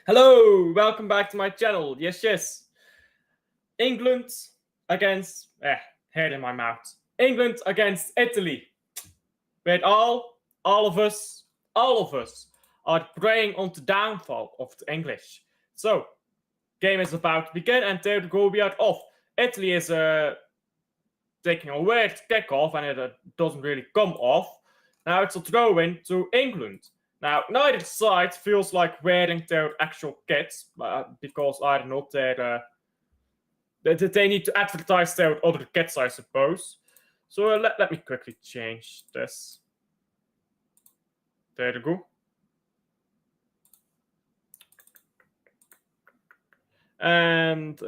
Hello, welcome back to my channel. Yes. England against hair in my mouth. England against Italy. With all of us are preying on the downfall of the English. So, game is about to begin, and there the goal we are off. Italy is taking a weird kickoff, and it doesn't really come off. Now it's a throw in to England. Now, neither side feels like wearing their actual kits, because I don't know, they need to advertise their other kits, I suppose. So let me quickly change this. There you go. And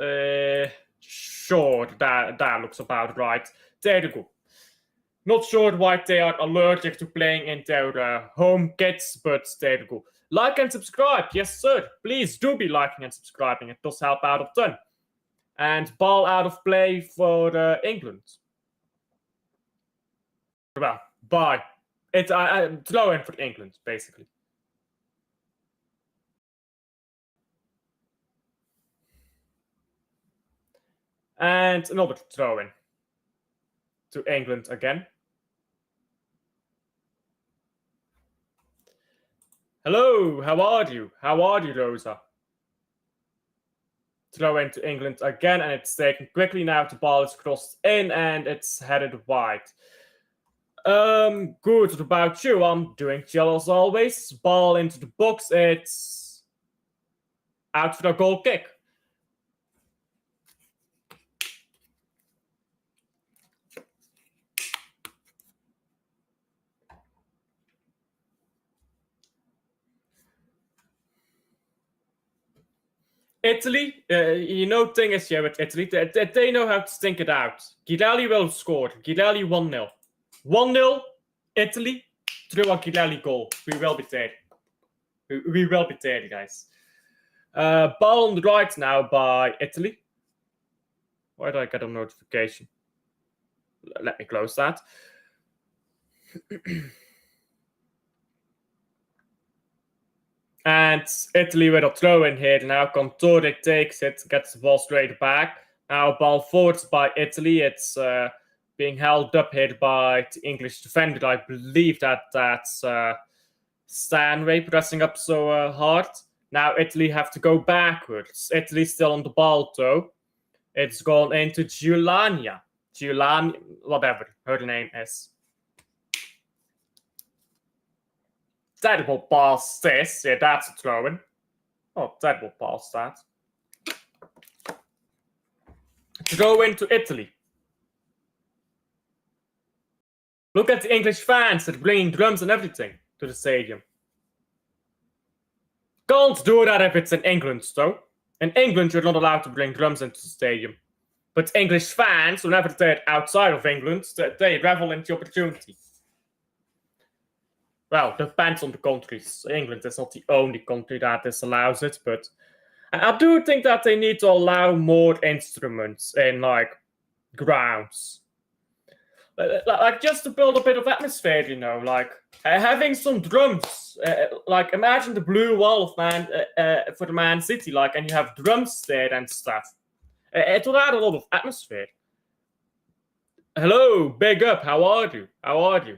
sure, that looks about right. There you go. Not sure why they are allergic to playing in their home kits, but there you go. Like and subscribe, yes sir. Please do be liking and subscribing. It does help out a ton. And ball out of play for England. Well, bye. It's throw in for England, basically. And another throw in to England again. Hello, how are you? How are you, Rosa? Throw into England again, and it's taken quickly now. The ball is crossed in, and it's headed wide. Good. What about you? I'm doing chill as always. Ball into the box. It's out for a goal kick. Italy, thing is here with Italy, they know how to stink it out. Girelli will score. Girelli 1-0. 1-0, Italy, through a Girelli goal. We will be there. We will be there, guys. Ball on the right now by Italy. Why did I get a notification? Let me close that. And Italy with a throw in here. Now Contore takes it, gets the ball straight back. Now ball forwards by Italy. It's being held up here by the English defender. I believe that's Stanway pressing up so hard. Now Italy have to go backwards. Italy's still on the ball though. It's gone into Giuliana. Whatever her name is. Terrible pass this. Yeah, that's a throw-in. Oh, terrible pass that. Throw into Italy. Look at the English fans. They're bringing drums and everything to the stadium. Can't do that if it's in England, though. In England, you're not allowed to bring drums into the stadium. But English fans, whenever they're outside of England, they revel in the opportunity. Well, depends on the countries. England is not the only country that disallows it, but I do think that they need to allow more instruments in, like, grounds. Like, just to build a bit of atmosphere, like, having some drums. Like, imagine the blue wall of for the Man City, like, and you have drums there and stuff. It will add a lot of atmosphere. Hello, big up, how are you? How are you?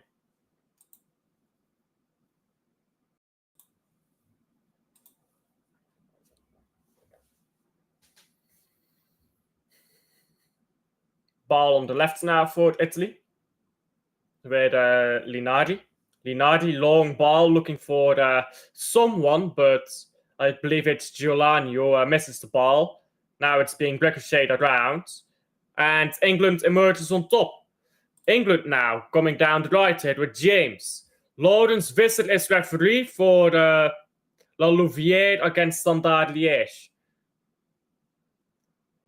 Ball on the left now for Italy with Linardi. Linardi, long ball, looking for someone, but I believe it's Giuliani who misses the ball. Now it's being ricocheted around, and England emerges on top. England now coming down the right here with James. Lawrence Visser is referee for La Louvière against Standard Liège.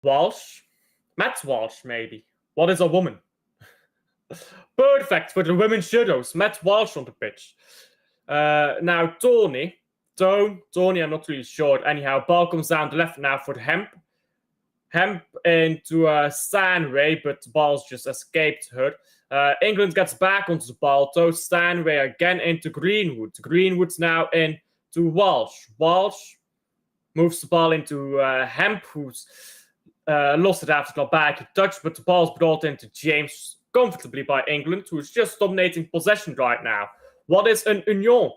Walsh? Matt Walsh, maybe. What is a woman? Perfect for the women's judos. Matt Walsh on the pitch. Now Tony, I'm not really sure. Anyhow, ball comes down the left now for Hemp. Hemp into Stanway, but the ball's just escaped her. England gets back onto the ball, though. Stanway again into Greenwood. Greenwood's now into Walsh. Walsh moves the ball into Hemp, who's lost it after the back touch, but the ball's brought into James comfortably by England, who's just dominating possession right now. What is an Union?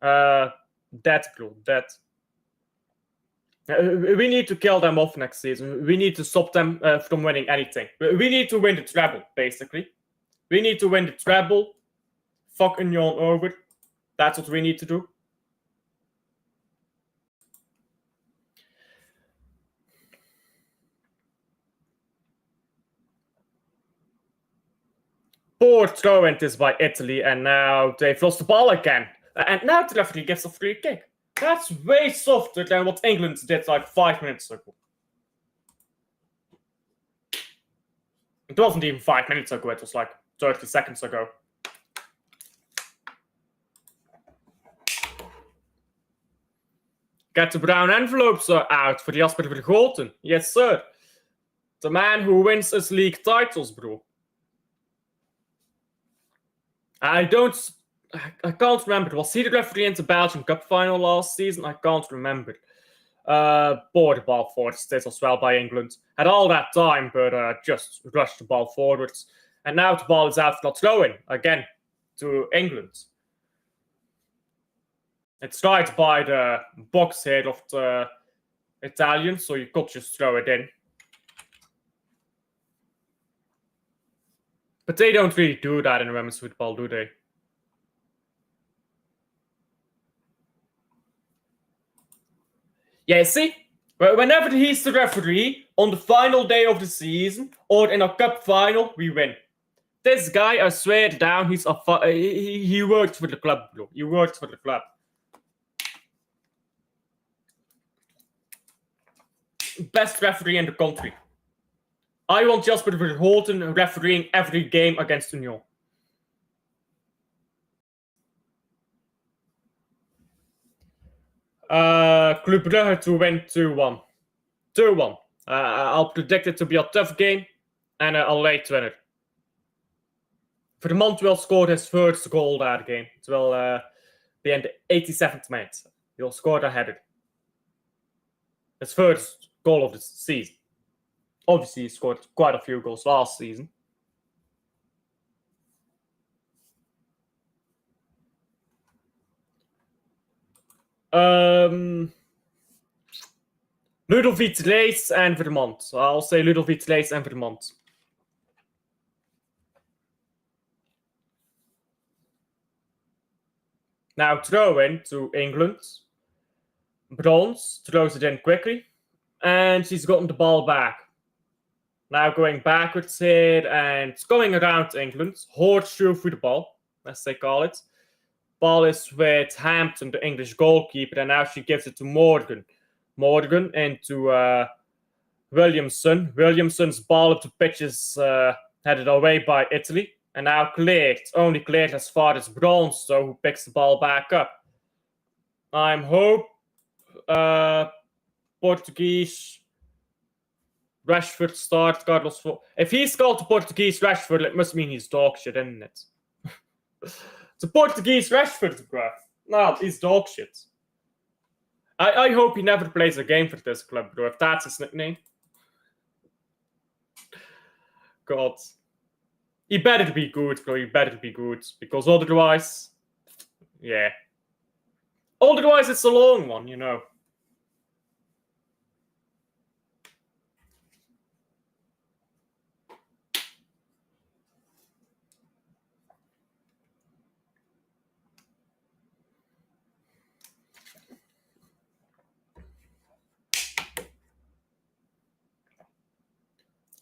Dead, bro, dead. We need to kill them off next season. We need to stop them from winning anything. We need to win the treble, basically. We need to win the treble. Fuck Union over. That's what we need to do. Poor throw-in is by Italy, and now they've lost the ball again. And now the referee gives a free kick. That's way softer than what England did like 5 minutes ago. It wasn't even 5 minutes ago, it was like 30 seconds ago. Get the brown envelopes out for Jasper Vergoten. Yes, sir. The man who wins his league titles, bro. I can't remember. Was he the referee in the Belgian Cup final last season? I can't remember. Bore the ball forward still as well by England. Had all that time, but just rushed the ball forwards. And now the ball is out for the throw-in again to England. It's right by the box head of the Italians, so you could just throw it in. But they don't really do that in women's football, do they? Yeah, see? Whenever he's the referee, on the final day of the season, or in a cup final, we win. This guy, I swear it down, he worked for the club, bro. He worked for the club. Best referee in the country. I want Jasper Vergoten refereeing every game against Union. Club Brugge to win 2-1. 2-1. I'll predict it to be a tough game and a late winner. Vermont will score his first goal that game. It will be in the 87th minute. He'll score the header. His first goal of the season. Obviously, he scored quite a few goals last season. Ludovic Lees and Vermont. I'll say Ludovic Lees and Vermont. Now throw in to England. Bronze throws it in quickly. And she's gotten the ball back. Now going backwards here and going around England. Horseshoe football, as they call it. Ball is with Hampton, the English goalkeeper, and now she gives it to Morgan. Morgan into Williamson. Williamson's ball up the pitch is headed away by Italy. And now cleared. Only cleared as far as Bronze, so who picks the ball back up. I'm hope Portuguese Rashford start Carlos. If he's called the Portuguese Rashford, it must mean he's dog shit, isn't it? The Portuguese Rashford, bro. No, he's dog shit. I hope he never plays a game for this club, bro. If that's his nickname. God. He better be good, bro. He better be good. Because otherwise, yeah. Otherwise, it's a long one, you know.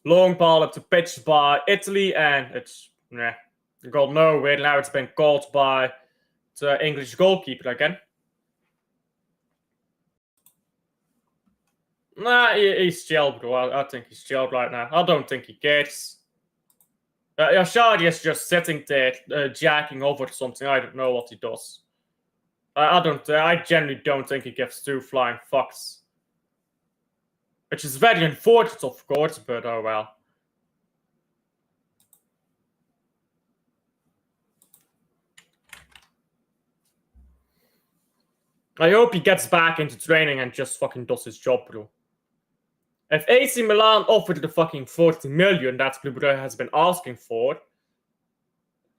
Long ball up to pitch by Italy, and it's got nowhere. Now it's been caught by the English goalkeeper again. Nah, he's chilled, bro. I think he's chilled right now. I don't think he cares. Yashadi is just sitting there, jacking over something. I don't know what he does. I genuinely don't think he gives two flying fucks. Which is very unfortunate, of course, but oh well. I hope he gets back into training and just fucking does his job, bro. If AC Milan offered the fucking 40 million that Club Brugge has been asking for,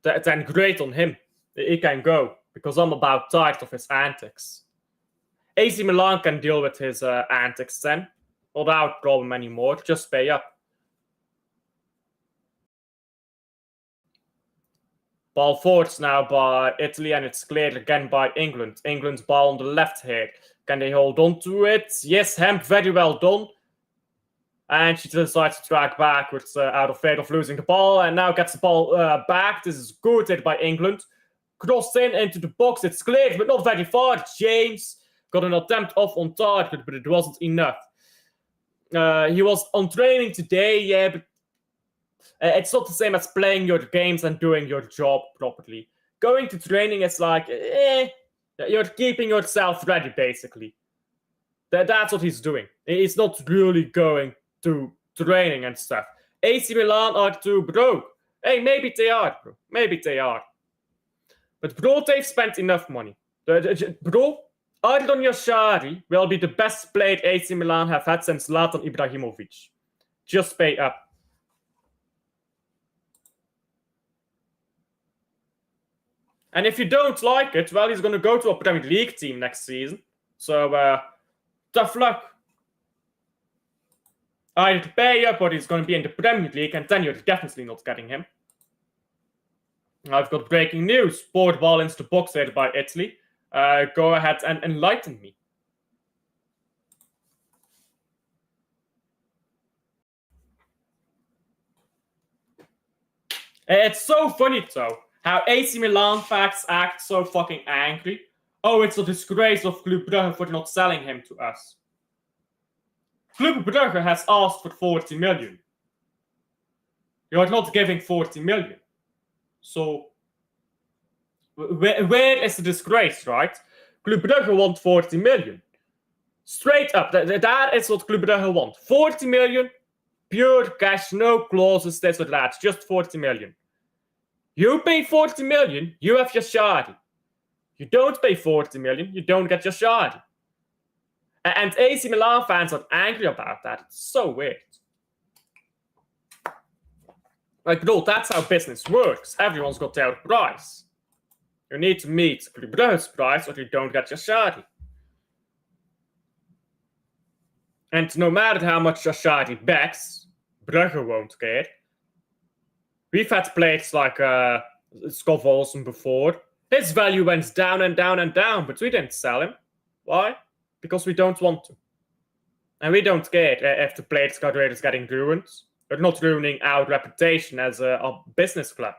then great on him. He can go, because I'm about tired of his antics. AC Milan can deal with his antics then, without problem anymore. Just pay up. Ball forwards now by Italy, and it's cleared again by England. England's ball on the left here. Can they hold on to it? Yes, Hemp, very well done. And she decides to track backwards out of fear of losing the ball, and now gets the ball back. This is good hit by England. Crossed in into the box. It's cleared, but not very far. James got an attempt off on target, but it wasn't enough. He was on training today, yeah, but it's not the same as playing your games and doing your job properly. Going to training is like, you're keeping yourself ready, basically. That's what he's doing. He's not really going to training and stuff. AC Milan are too broke. Hey, maybe they are, bro. Maybe they are. But bro, they've spent enough money. Bro, Adnan Yashari will be the best player AC Milan have had since Zlatan Ibrahimovic. Just pay up. And if you don't like it, well, he's going to go to a Premier League team next season. So, tough luck. Either pay up or he's going to be in the Premier League, and then you're definitely not getting him. I've got breaking news. Board ball into the box headed by Italy. Go ahead and enlighten me. It's so funny, though, how AC Milan fans act so fucking angry. Oh, it's a disgrace of Club Brugge for not selling him to us. Club Brugge has asked for 40 million. You're not giving 40 million. So, where is the disgrace, right? Club Brugge want 40 million. Straight up, that is what Club Brugge want. 40 million, pure cash, no clauses, this or that, just 40 million. You pay 40 million, you have Yashari. You don't pay 40 million, you don't get Yashari. And AC Milan fans are angry about that. It's so weird. Like, no, that's how business works. Everyone's got their price. You need to meet Club Brugge's price or you don't get Yashari. And no matter how much Yashari backs, Brugge won't care. We've had players like Scott Olsen before. His value went down and down and down, but we didn't sell him. Why? Because we don't want to. And we don't care if the player's career is getting ruined. We're not ruining our reputation as a business club.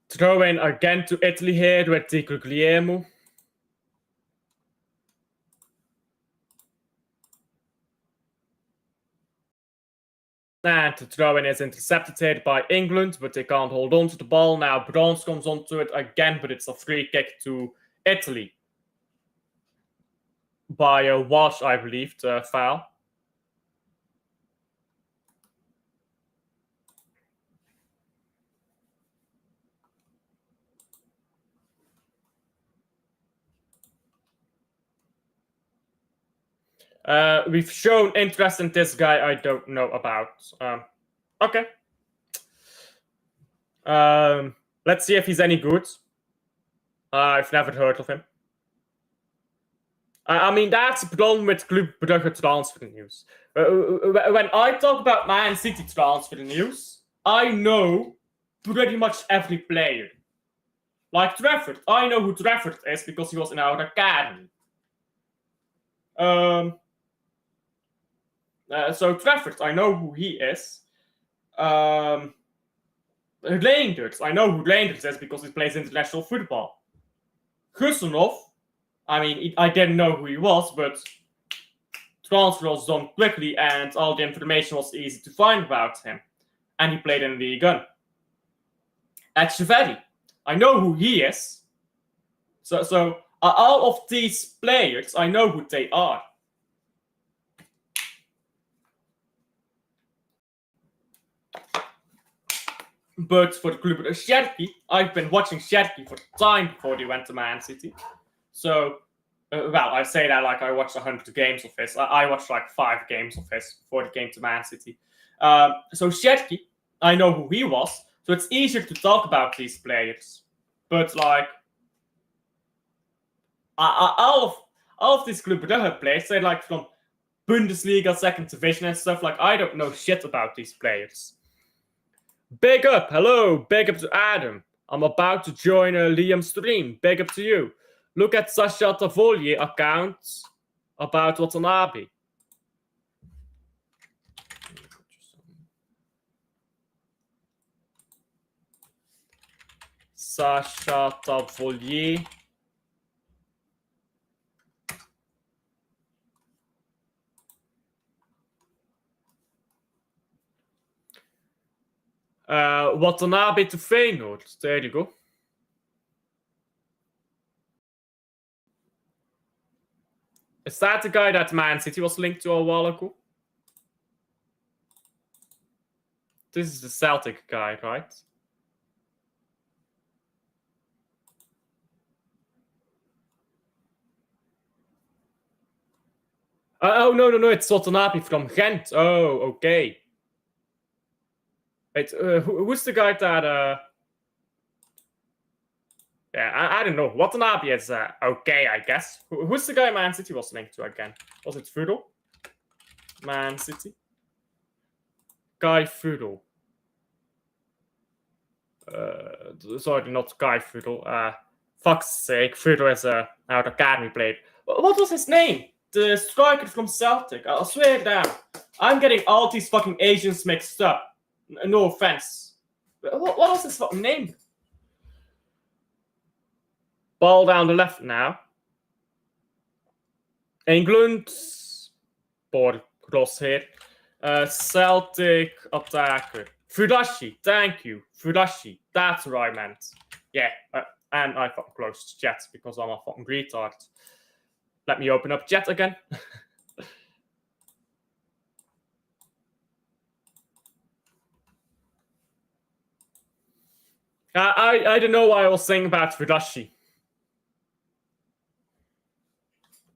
Throw in again to Italy here with Di Guglielmo. And the throw-in is intercepted here by England, but they can't hold on to the ball. Now Bronze comes onto it again, but it's a free kick to Italy. By a Walsh, I believe, the foul. We've shown interest in this guy I don't know about. Okay. Let's see if he's any good. I've never heard of him. I mean, that's the problem with Club Brugge transfer news. When I talk about Man City transfer news, I know pretty much every player. Like Trafford. I know who Trafford is because he was in our academy. So Trafford, I know who he is. Reinders, I know who Reinders is because he plays international football. Gussenov, I mean, I didn't know who he was, but transfer was done quickly and all the information was easy to find about him. And he played in Ligue 1. Echeverri, I know who he is. So all of these players, I know who they are. But for the club Sherky, I've been watching Sherky for time before they went to Man City. So, well, I say that like I watched 100 games of his. I watched like 5 games of his before they came to Man City. So Sherky, I know who he was, so it's easier to talk about these players. But like, all of these Club Brugge players, they're like from Bundesliga, second division and stuff. Like, I don't know shit about these players. Big up, hello, big up to Adam. I'm about to join Liam's stream. Big up to you. Look at Sasha Tavolier account about Watanabe. Sasha Tavolier. Watanabe to Feyenoord. There you go. Is that the guy that Man City was linked to a while ago? This is the Celtic guy, right? Oh, no, it's Watanabe from Ghent. Oh, okay. Wait, who's the guy that... Yeah, I don't know. Watanabe is okay, I guess. Who's the guy Man City was linked to again? Was it Fudel? Man City? Guy Fudel. Sorry, not Guy Fudel. Fuck's sake, Fudel is our academy player. What was his name? The striker from Celtic. I swear down. I'm getting all these fucking Asians mixed up. No offense. What was his fucking name? Ball down the left now. England. Ball cross here. Celtic attacker. Fudashi. Thank you. Fudashi. That's what I meant. Yeah. And I fucking closed chat because I'm a fucking retard. Let me open up chat again. I don't know why I was saying about Fudashi.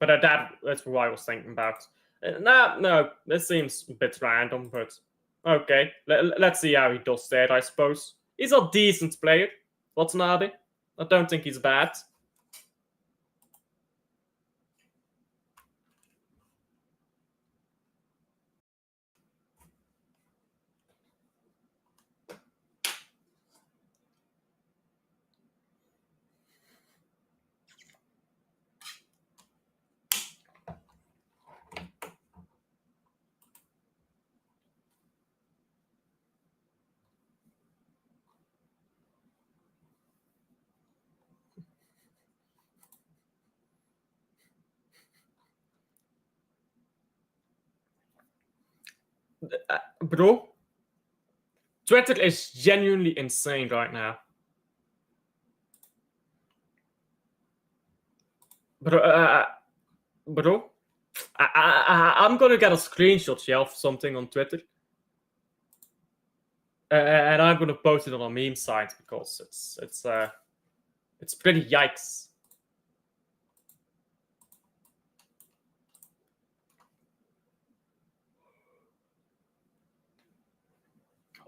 But that's what I was thinking about. No, this seems a bit random, but okay. Let's see how he does that, I suppose. He's a decent player, Watanabe. I don't think he's bad. Bro, Twitter is genuinely insane right now. Bro, I'm gonna get a screenshot of something on Twitter. And I'm gonna post it on a meme site because it's pretty yikes.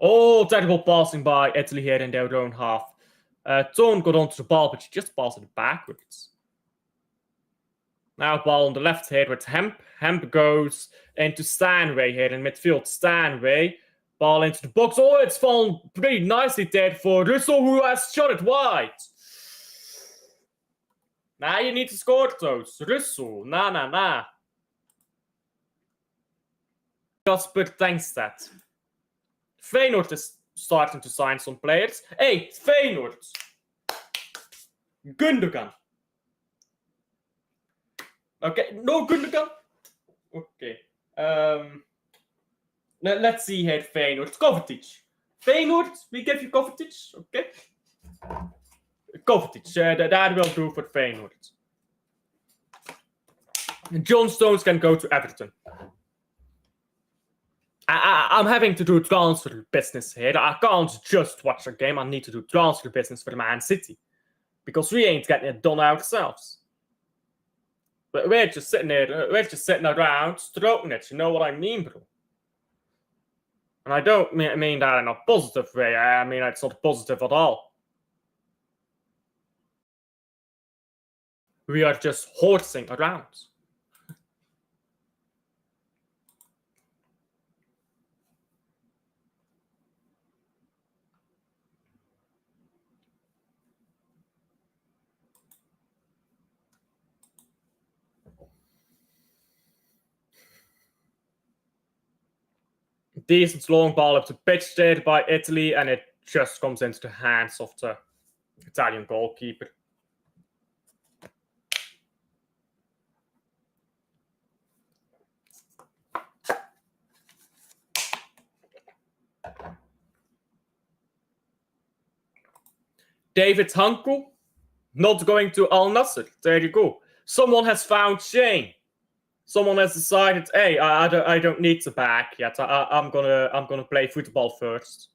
Oh, terrible passing by Italy here in their own half. Tone got onto the ball, but she just passed it backwards. Now ball on the left here with Hemp. Hemp goes into Stanway here in midfield. Stanway, ball into the box. Oh, it's fallen pretty nicely there for Russo, who has shot it wide. Now you need to score those. Russo, nah. Jasper Tankstad. Feyenoord is starting to sign some players. Hey, Feyenoord. Gundogan. Okay, no Gundogan. Okay. Let's see here, Feyenoord. Kovacic. Feyenoord, we give you Kovacic. Okay. Kovacic, that will do for Feyenoord. John Stones can go to Everton. I'm having to do transfer business here. I can't just watch a game. I need to do transfer business for Man City. Because we ain't getting it done ourselves. But we're just sitting around stroking it. You know what I mean, bro? And I don't mean that in a positive way. I mean, it's not positive at all. We are just horsing around. Decent long ball up to pitch there by Italy, and it just comes into the hands of the Italian goalkeeper. David Hanko, not going to Al Nassr. There you go. Someone has found Shane. Someone has decided, hey, I don't need the back yet. I'm gonna play football first.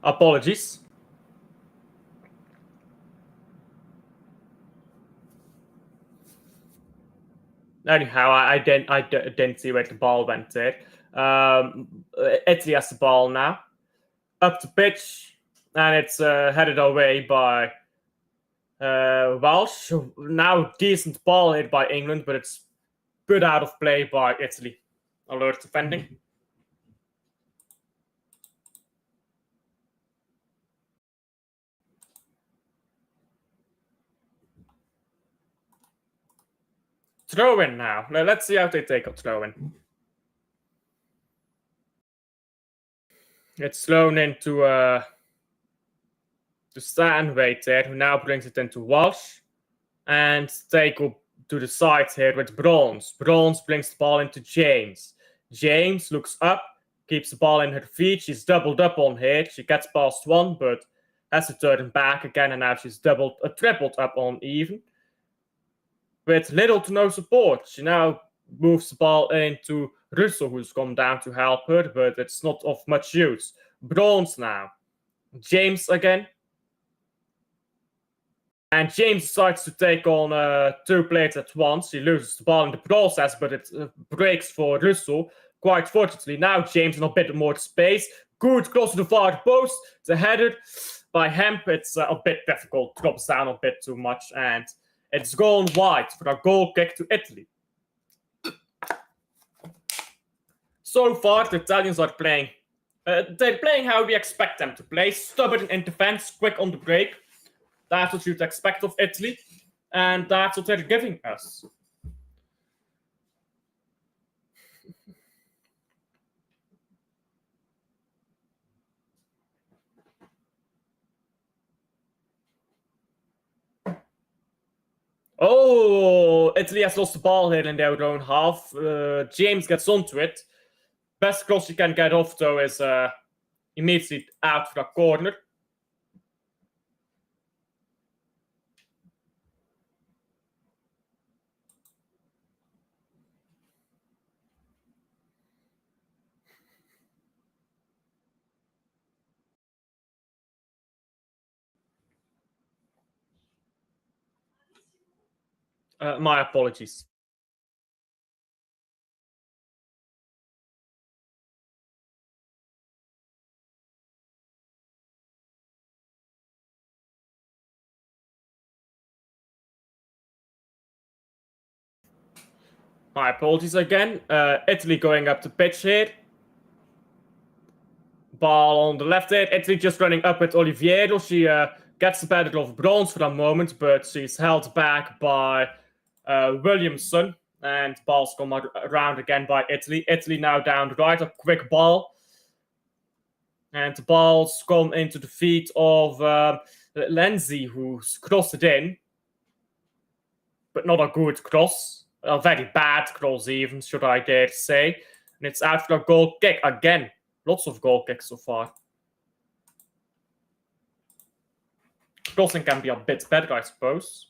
Apologies. Anyhow, I didn't see where the ball went there. Italy has the ball now. Up to pitch, and it's headed away by Welsh. Now decent ball hit by England, but it's put out of play by Italy. Alert defending. Throw in now. Let's see how they take a throw in. It's thrown into the Stanway there, who now brings it into Walsh. And they go to the side here with Bronze. Bronze brings the ball into James. James looks up, keeps the ball in her feet. She's doubled up on here. She gets past one, but has to turn back again, and now she's tripled up on even. With little to no support, she now moves the ball into Russo, who's come down to help her, but it's not of much use. Bronze now. James again. And James decides to take on two players at once. He loses the ball in the process, but it breaks for Russo. Quite fortunately, now James in a bit more space. Good cross to the far post. The header by Hemp, it's a bit difficult. Drops down a bit too much, and it's gone wide for a goal kick to Italy. So far, the Italians are playing. They're playing how we expect them to play. Stubborn in defense, quick on the break. That's what you'd expect of Italy, and that's what they're giving us. Oh, Italy has lost the ball here in their own half. James gets onto it. Best cross you can get off, though, is immediately out for a corner. My apologies. My apologies again. Italy going up the pitch here. Ball on the left here. Italy just running up with Oliviero. She gets the better of Bronze for a moment, but she's held back by Williamson. And balls come around again by Italy. Italy now down the right. A quick ball. And the balls come into the feet of Lenzi, who's crossed it in. but not a good cross. A very bad cross even, should I dare say. And it's out for a goal kick again. Lots of goal kicks so far. Crossing can be a bit better, I suppose.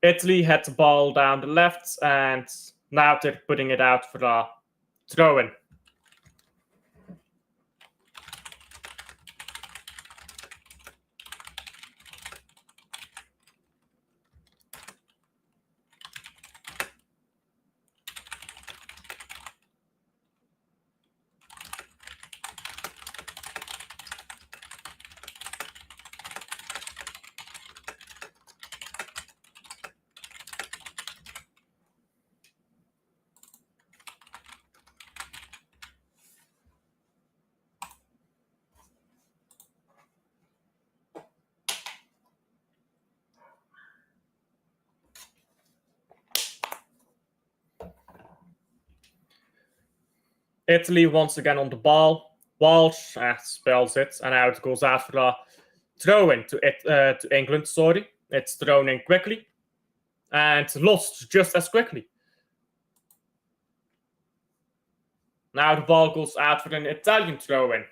Italy had the ball down the left, and now they're putting it out for a throw-in. Italy once again on the ball. Walsh spells it, and now it goes after a throw-in to England. Sorry, it's thrown in quickly and lost just as quickly. Now the ball goes out for an Italian throw-in.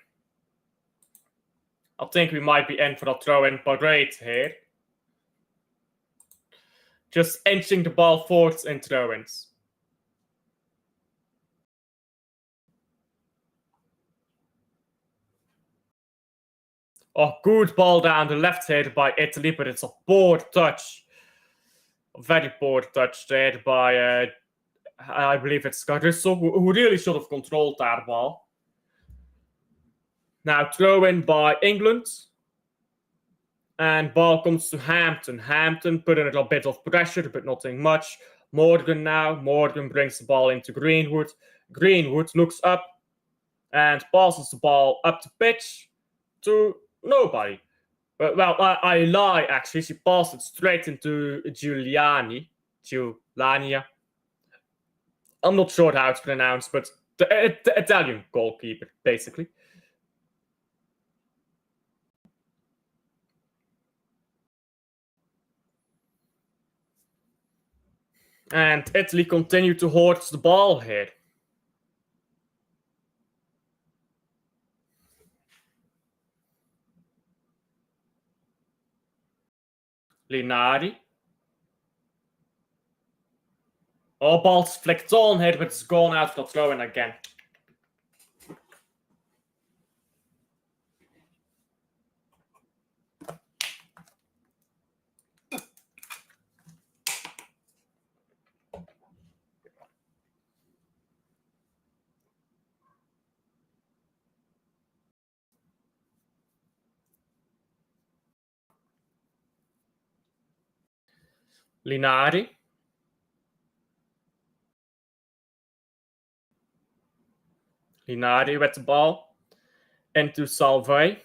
I think we might be in for a throw-in parade here. Just inching the ball forwards in throw-ins. Oh, good ball down the left here by Italy, but it's a poor touch. A very poor touch there by, I believe it's Caruso, who really should have controlled that ball. Now throw-in by England. And ball comes to Hampton. Hampton put in a bit of pressure, but nothing much. Morgan now. Morgan brings the ball into Greenwood. Greenwood looks up and passes the ball up the pitch to nobody. Well, I lie, actually. She passed it straight into Giuliania. I'm not sure how it's pronounced, but the Italian goalkeeper, basically. And Italy continue to hoard the ball here. Linari. Oh, ball's flicked on here, but it's gone out for the throw-in again. Linari. Linari with the ball into Salve.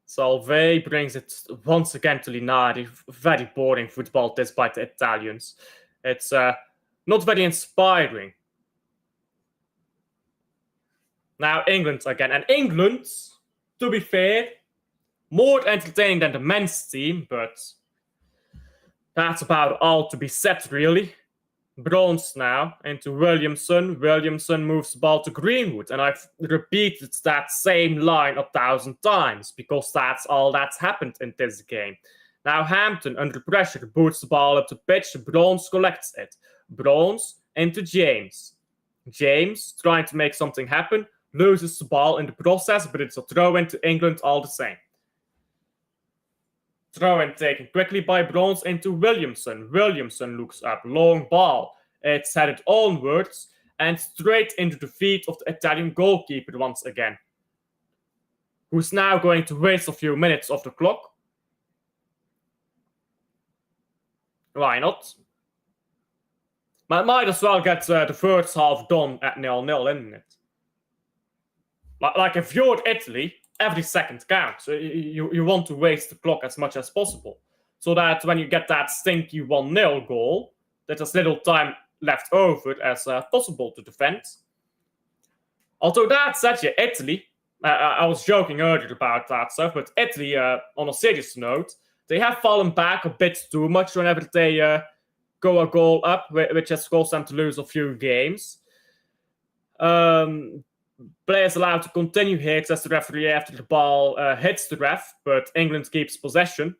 Salve brings it once again to Linari. Very boring football this by the Italians. It's not very inspiring. Now England again. And England, to be fair, more entertaining than the men's team, but that's about all to be said, really. Bronze now into Williamson. Williamson moves the ball to Greenwood. And I've repeated that same line 1,000 times because that's all that's happened in this game. Now Hampton, under pressure, boots the ball up the pitch. Bronze collects it. Bronze into James. James, trying to make something happen, loses the ball in the process, but it's a throw-in to England all the same. Throw-in taken quickly by Bronze into Williamson. Williamson looks up. Long ball. It's headed onwards and straight into the feet of the Italian goalkeeper once again, who's now going to waste a few minutes of the clock. Why not? Might as well get the first half done at 0-0, isn't it? Like if you're Italy, every second counts. So you want to waste the clock as much as possible, so that when you get that stinky 1-0 goal, that there's little time left over as possible to defend. Although that said, yeah, Italy, I was joking earlier about that stuff, but Italy, on a serious note, they have fallen back a bit too much whenever they go a goal up, which has caused them to lose a few games. Players allowed to continue hits as the referee after the ball hits the ref, but England keeps possession.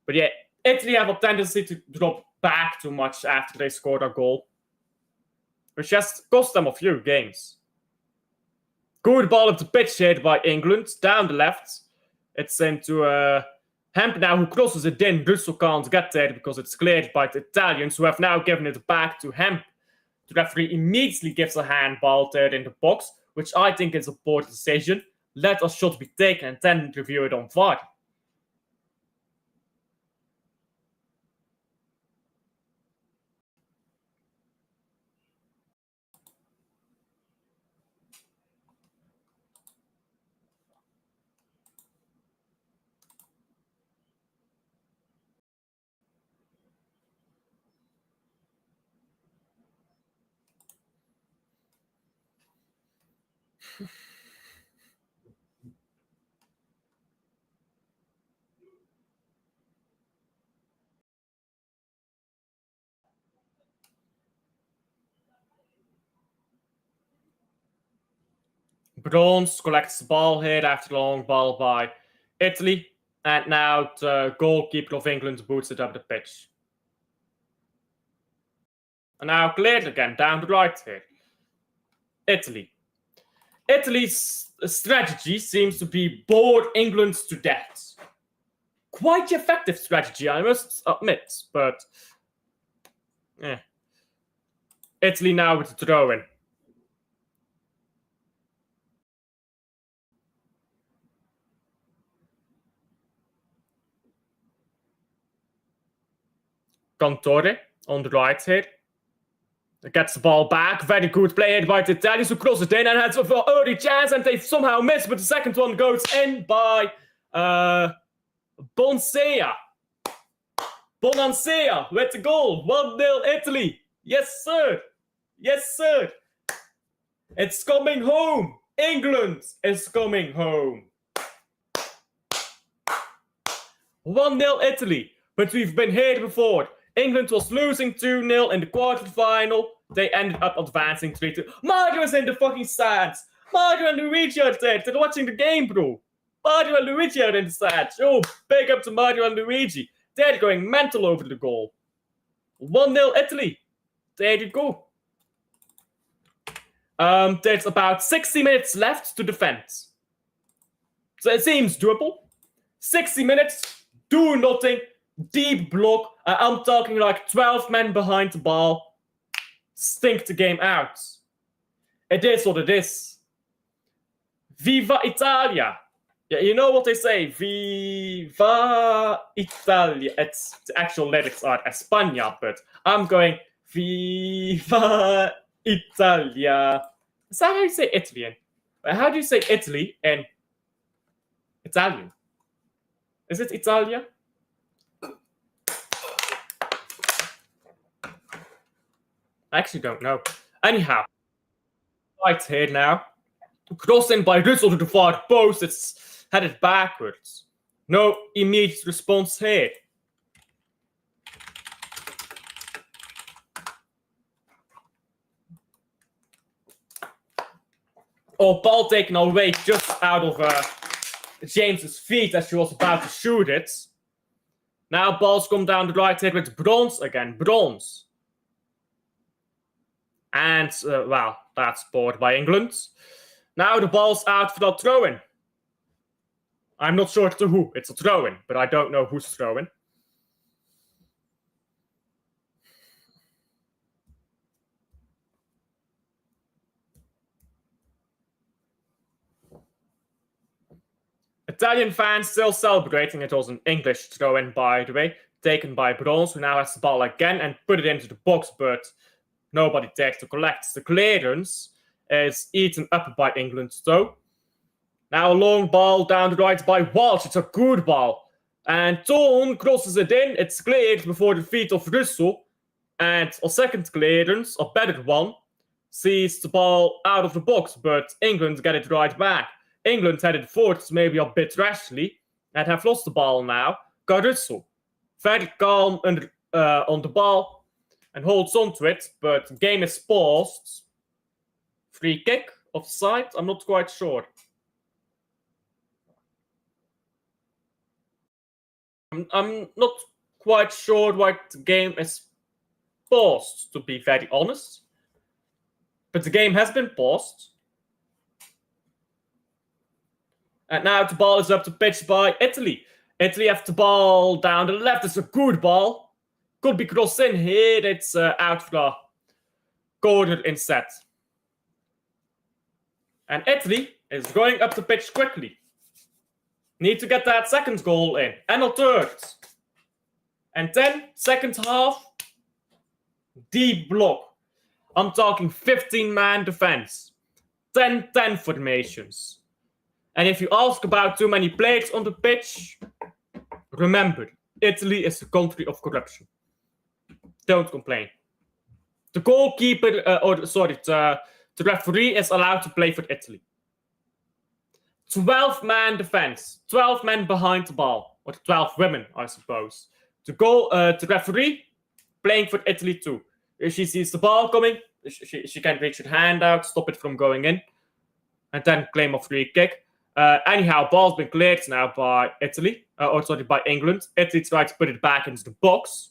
But yeah, Italy have a tendency to drop back too much after they scored a goal, which has cost them a few games. Good ball up the pitch here by England, down the left. It's into Hemp now, who crosses it in. Russo can't get there because it's cleared by the Italians, who have now given it back to Hemp. The referee immediately gives a handball there in the box, which I think is a poor decision. Let a shot be taken and then review it on VAR. Bronze collects the ball here after the long ball by Italy. And now the goalkeeper of England boots it up the pitch. And now cleared again, down the right here. Italy. Italy's strategy seems to be bore England to death. Quite effective strategy, I must admit, but Italy now with the throw-in. Cantore on the right here. Gets the ball back. Very good play here by the Italians, who cross it in and has an early chance, and they somehow miss, but the second one goes in by Bonansea with the goal. 1-0 Italy. Yes, sir. Yes, sir. It's coming home. England is coming home. 1-0 Italy. But we've been here before. England was losing 2-0 in the quarterfinal. They ended up advancing 3-2. Mario is in the fucking stands. Mario and Luigi are there. They're watching the game, bro. Mario and Luigi are in the stands. Oh, big up to Mario and Luigi. They're going mental over the goal. 1-0 Italy. There you go. There's about 60 minutes left to defend. So it seems doable. 60 minutes, do nothing, deep block. I'm talking like 12 men behind the ball. Stink the game out. It is what it is. Viva Italia. Yeah, you know what they say. Viva Italia. The actual lyrics are España, but I'm going Viva Italia. Is that how you say Italian? How do you say Italy in Italian? Is it Italia? I actually don't know. Anyhow, right here now. Crossed in by Russell to the far post. It's headed backwards. No immediate response here. Oh, ball taken away just out of James's feet as she was about to shoot it. Now balls come down the right here with Bronze again. Bronze. And, well, that's scored by England. Now the ball's out for that throw-in. I'm not sure to who. It's a throw-in, but I don't know who's throwing. Italian fans still celebrating. It was an English throw-in, by the way, taken by Bronze, who now has the ball again and put it into the box, but nobody dares to collect. The clearance is eaten up by England, though. Now a long ball down the right by Walsh. It's a good ball. And Toon crosses it in. It's cleared before the feet of Russo. And a second clearance, a better one, sees the ball out of the box, but England get it right back. England headed forward maybe a bit rashly and have lost the ball now. Caruso, very calm on the ball and holds on to it, but the game is paused. Free kick offside? I'm not quite sure. I'm not quite sure why the game is paused, to be very honest. But the game has been paused. And now the ball is up to pitch by Italy. Italy have the ball down the left. It's a good ball. Could be crossed in here. It's out for the corner instead. And Italy is going up the pitch quickly. Need to get that second goal in. And a third. And then, second half, deep block. I'm talking 15-man defense. 10-10 formations. And if you ask about too many players on the pitch, remember, Italy is the country of corruption. Don't complain. The goalkeeper, the referee is allowed to play for Italy. 12-man defense. 12 men behind the ball. Or 12 women, I suppose. The referee playing for Italy too. If she sees the ball coming, she can reach her hand out, stop it from going in, and then claim a free kick. Anyhow, ball's been cleared now by by England. Italy tried to put it back into the box,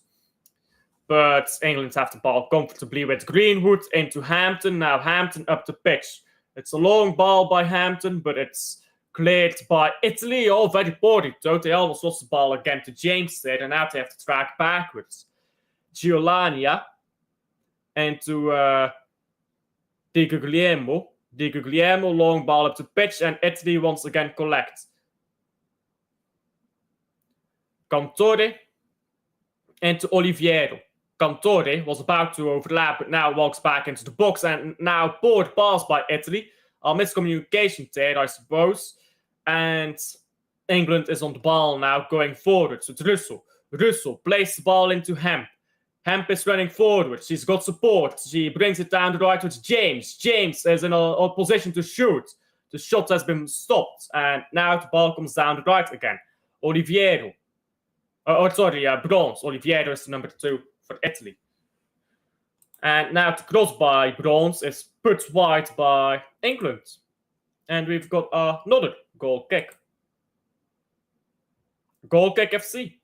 but England have the ball comfortably with Greenwood into Hampton. Now Hampton up the pitch. It's a long ball by Hampton, but it's cleared by Italy. Oh, very poorly, though. They almost lost the ball again to James there, and now they have to track backwards. Giuliani and to Di Guglielmo. Di Guglielmo, long ball up the pitch, and Italy once again collect. Cantore into Oliviero. Cantore was about to overlap, but now walks back into the box, and now poor pass by Italy. A miscommunication there, I suppose. And England is on the ball now, going forward. So it's Russo. Russo plays the ball into Hemp. Hemp is running forward. She's got support. She brings it down the right with James. James is in a position to shoot. The shot has been stopped. And now the ball comes down the right again. Oliviero. Bronze. Oliviero is the number 2 for Italy. And now the cross by Bronze is put wide by England. And we've got another goal kick. Goal kick FC.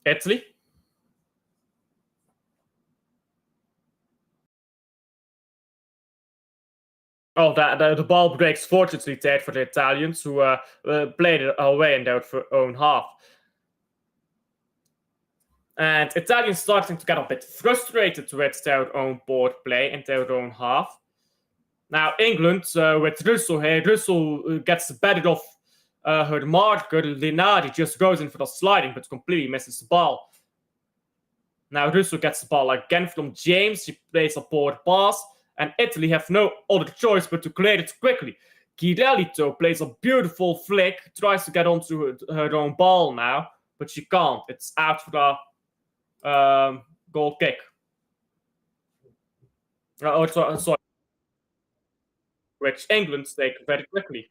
Italy. Oh, the ball breaks fortunately there for the Italians, who played it away in their own half. And Italians starting to get a bit frustrated with their own board play in their own half. Now England, with Russo here, Russo gets the better of her marker. Linari just goes in for the sliding, but completely misses the ball. Now Russo gets the ball again from James. She plays a board pass. And Italy have no other choice but to clear it quickly. Chiarelito plays a beautiful flick, tries to get onto her own ball now, but she can't. It's out for the goal kick. Sorry. Which England take very quickly.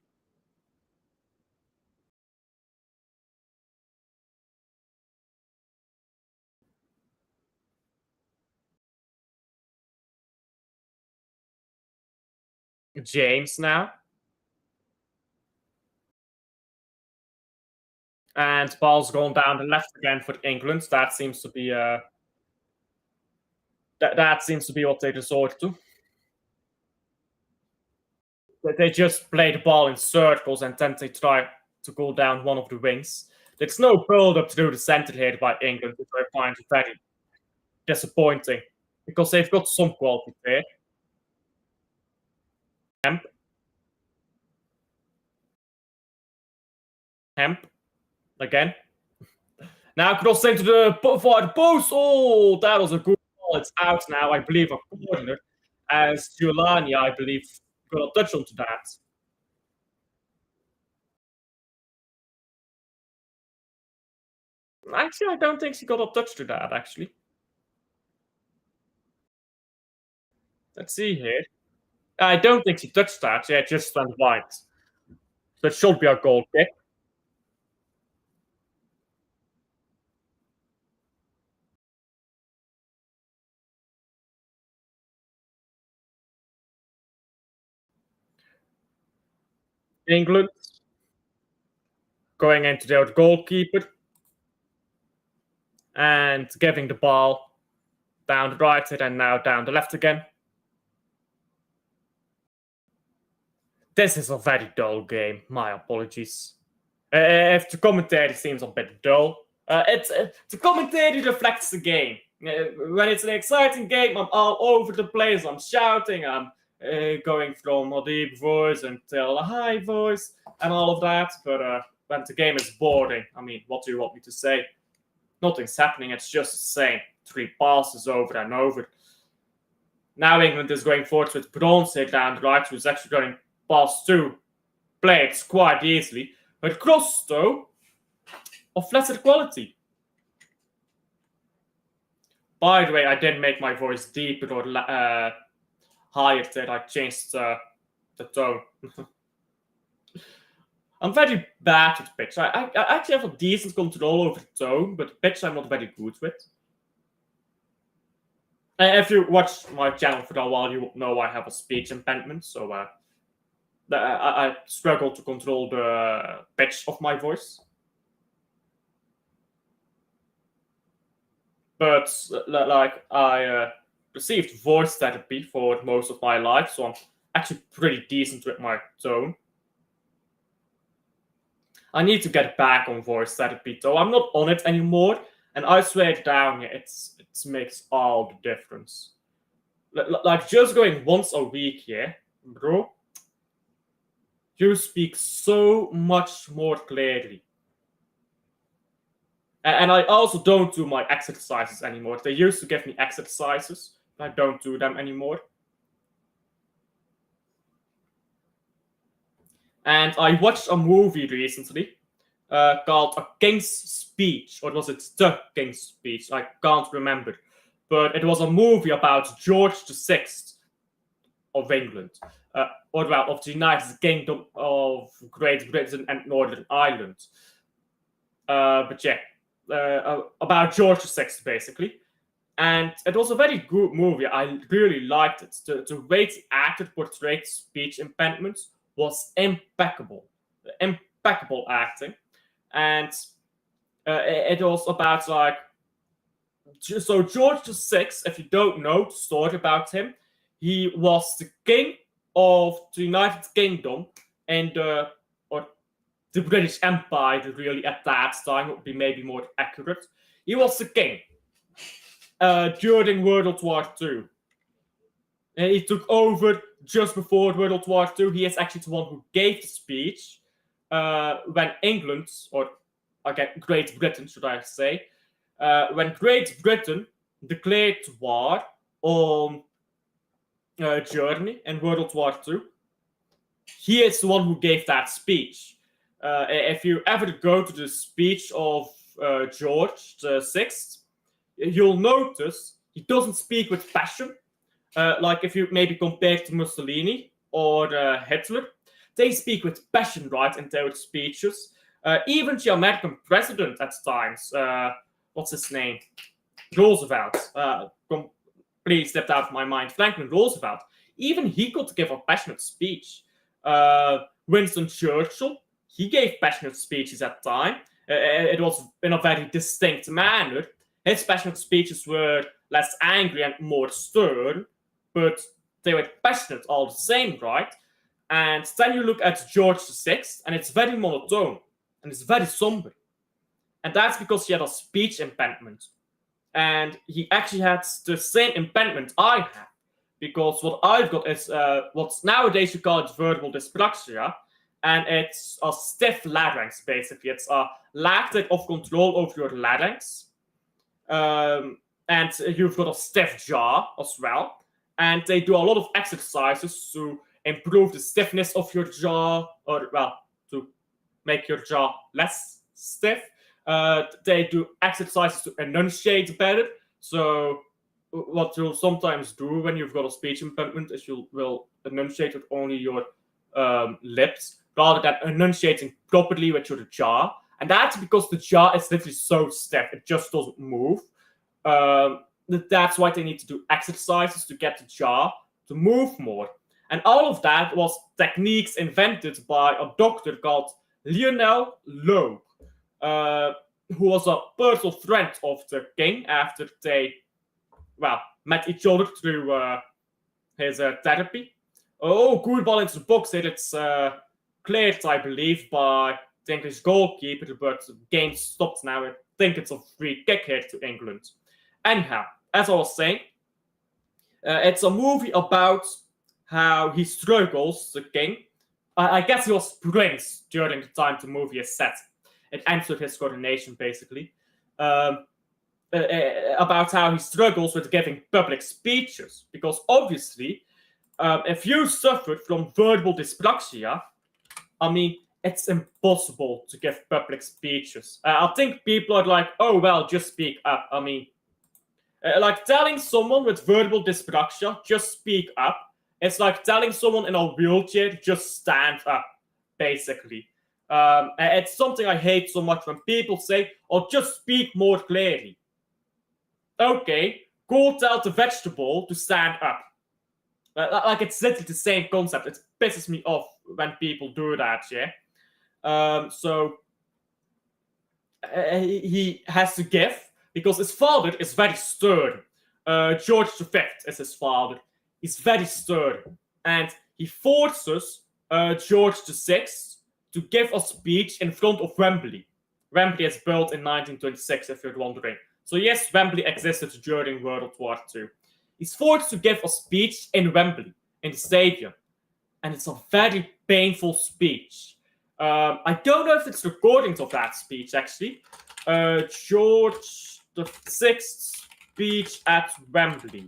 James now. And ball's going down the left again for England. That seems to be that seems to be what they resort to. They just play the ball in circles and then they try to go down one of the wings. There's no build up through the center here by England, which I find very disappointing because they've got some quality there. Hemp, hemp, again. Now cross into the for the post. Oh, that was a good ball. It's out now. I believe a corner. As Giuliani, I believe, got a touch onto that. Actually, I don't think she got a touch to that, actually. Let's see here. I don't think she touched that. Yeah, it just went wide. So it should be a goal kick. England going into their goalkeeper and giving the ball down the right side and now down the left again. This is a very dull game. My apologies. If the commentary seems a bit dull, the commentary reflects the game. When it's an exciting game, I'm all over the place. I'm shouting. I'm going from a deep voice until a high voice and all of that. But when the game is boring, I mean, what do you want me to say? Nothing's happening. It's just the same. 3 passes over and over. Now England is going forward with Bronze here down the right, who's actually going past 2 players quite easily. But cross, though, of lesser quality. By the way, I didn't make my voice deeper or higher there. I changed the tone. I'm very bad with pitch. I actually have a decent control over the tone, but pitch I'm not very good with. If you watch my channel for a while, you know I have a speech impediment, so I struggle to control the pitch of my voice. But like I received voice therapy for most of my life, so I'm actually pretty decent with my tone. I need to get back on voice therapy, though. I'm not on it anymore, and I swear down, it makes all the difference. Like just going once a week, yeah, bro, you speak so much more clearly. And I also don't do my exercises anymore. They used to give me exercises, but I don't do them anymore. And I watched a movie recently called A King's Speech, or was it The King's Speech? I can't remember. But it was a movie about George VI of England, or well, of the United Kingdom of Great Britain and Northern Ireland. But yeah, about George VI, basically. And it was a very good movie. I really liked it. The way the actor portrayed speech impediments was impeccable. Impeccable acting. And it was about like, so George VI, if you don't know the story about him, he was the king of the United Kingdom and or the British Empire, really at that time would be maybe more accurate. He was the king during World War II. And he took over just before World War II. He is actually the one who gave the speech when England, or again, Great Britain, should I say, when Great Britain declared war on Germany in World War II. He is the one who gave that speech. If you ever go to the speech of George VI, you'll notice he doesn't speak with passion. Like if you maybe compare to Mussolini or Hitler, they speak with passion, right, in their speeches. Even the American president at times, what's his name? Roosevelt, completely slipped out of my mind. Franklin Roosevelt, even he could give a passionate speech. Winston Churchill, he gave passionate speeches at the time. It was in a very distinct manner. His passionate speeches were less angry and more stern, but they were passionate all the same, right? And then you look at George VI, and it's very monotone, and it's very somber. And that's because he had a speech impediment. and he actually had the same impediment I have. Because what I've got is what's nowadays you call it verbal dyspraxia, and it's a stiff larynx, basically. It's a lack of control over your larynx. And you've got a stiff jaw as well. And they do a lot of exercises to improve the stiffness of your jaw, or, well, to make your jaw less stiff. They do exercises to enunciate better. So what you'll sometimes do when you've got a speech impediment is you will enunciate with only your lips rather than enunciating properly with your jaw. And that's because the jaw is literally so stiff, it just doesn't move. That's why they need to do exercises to get the jaw to move more. And all of that was techniques invented by a doctor called Lionel Lowe, who was a personal friend of the king after they, well, met each other through his therapy. Oh, good ball into the box here. It's cleared, I believe, by the English goalkeeper, but the game stopped now. I think it's a free kick here to England. Anyhow, as I was saying, it's a movie about how he struggles, the king. I guess he was prince during the time the movie is set. It answered his coronation, basically. About how he struggles with giving public speeches. Because obviously, if you suffered from verbal dyspraxia, I mean, it's impossible to give public speeches. I think people are like, oh, well, just speak up. I mean, like telling someone with verbal dyspraxia, just speak up. It's like telling someone in a wheelchair, just stand up, basically. It's something I hate so much when people say, oh, just speak more clearly. Okay, go tell the vegetable to stand up. Like, it's literally the same concept. It pisses me off when people do that, yeah? So he has to give, because his father is very stern. George V is his father. He's very stern. And he forces George VI to give a speech in front of Wembley. Wembley is built in 1926, if you're wondering. So yes, Wembley existed during World War II. He's forced to give a speech in Wembley, in the stadium. And it's a very painful speech. I don't know if it's recordings of that speech, actually. George VI's speech at Wembley.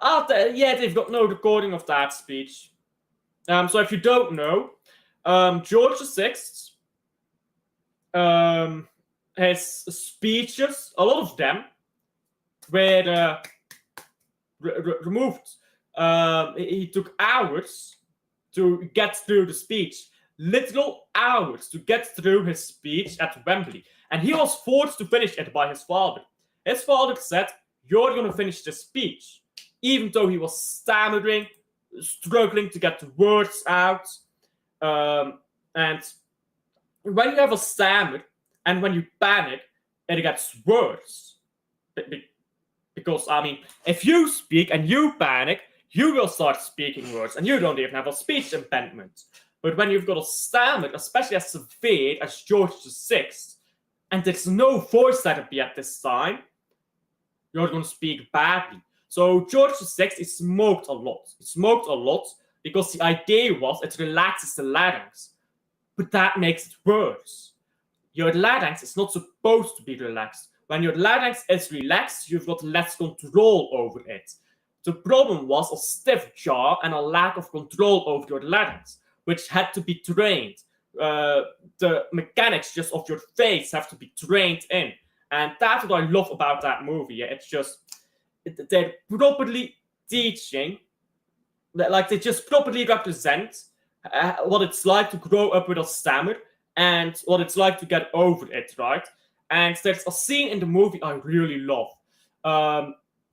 Yeah, they've got no recording of that speech. So if you don't know, George VI, his speeches, a lot of them, were removed. He took hours to get through the speech. Literal hours to get through his speech at Wembley. And he was forced to finish it by his father. His father said, you're going to finish the speech. Even though he was stammering, struggling to get the words out. And when you have a stammer and when you panic, it gets worse. Because, I mean, if you speak and you panic, you will start speaking words and you don't even have a speech impediment. But when you've got a stammer, especially as severe as George VI, and there's no voice therapy at this time, you're going to speak badly. So George VI, he smoked a lot. He smoked a lot because the idea was it relaxes the larynx. But that makes it worse. Your larynx is not supposed to be relaxed. When your larynx is relaxed, you've got less control over it. The problem was a stiff jaw and a lack of control over your larynx, which had to be trained. The mechanics just of your face have to be trained in. And that's what I love about that movie. It's just, they're properly teaching, like they just properly represent what it's like to grow up with a stammer and what it's like to get over it, right? And there's a scene in the movie I really love,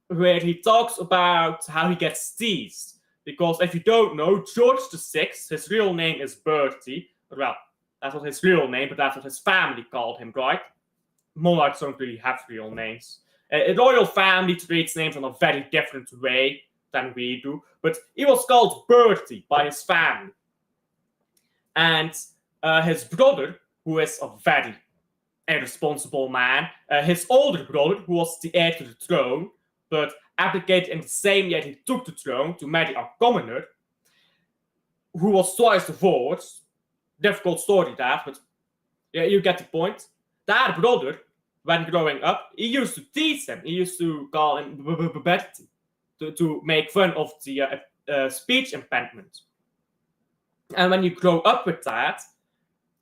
where he talks about how he gets teased. Because if you don't know, George VI, his real name is Bertie. Well, that's not his real name, but that's what his family called him, right? Monarchs don't really have real names. A royal family treats names in a very different way than we do. But he was called Bertie by his family. And his brother who is a very irresponsible man. His older brother, who was the heir to the throne, but abdicated in the same year he took the throne to marry a commoner, who was twice divorced. Difficult story, that, but yeah, you get the point. That brother, when growing up, he used to tease him. He used to call him Betty to make fun of the speech impediment. And when you grow up with that,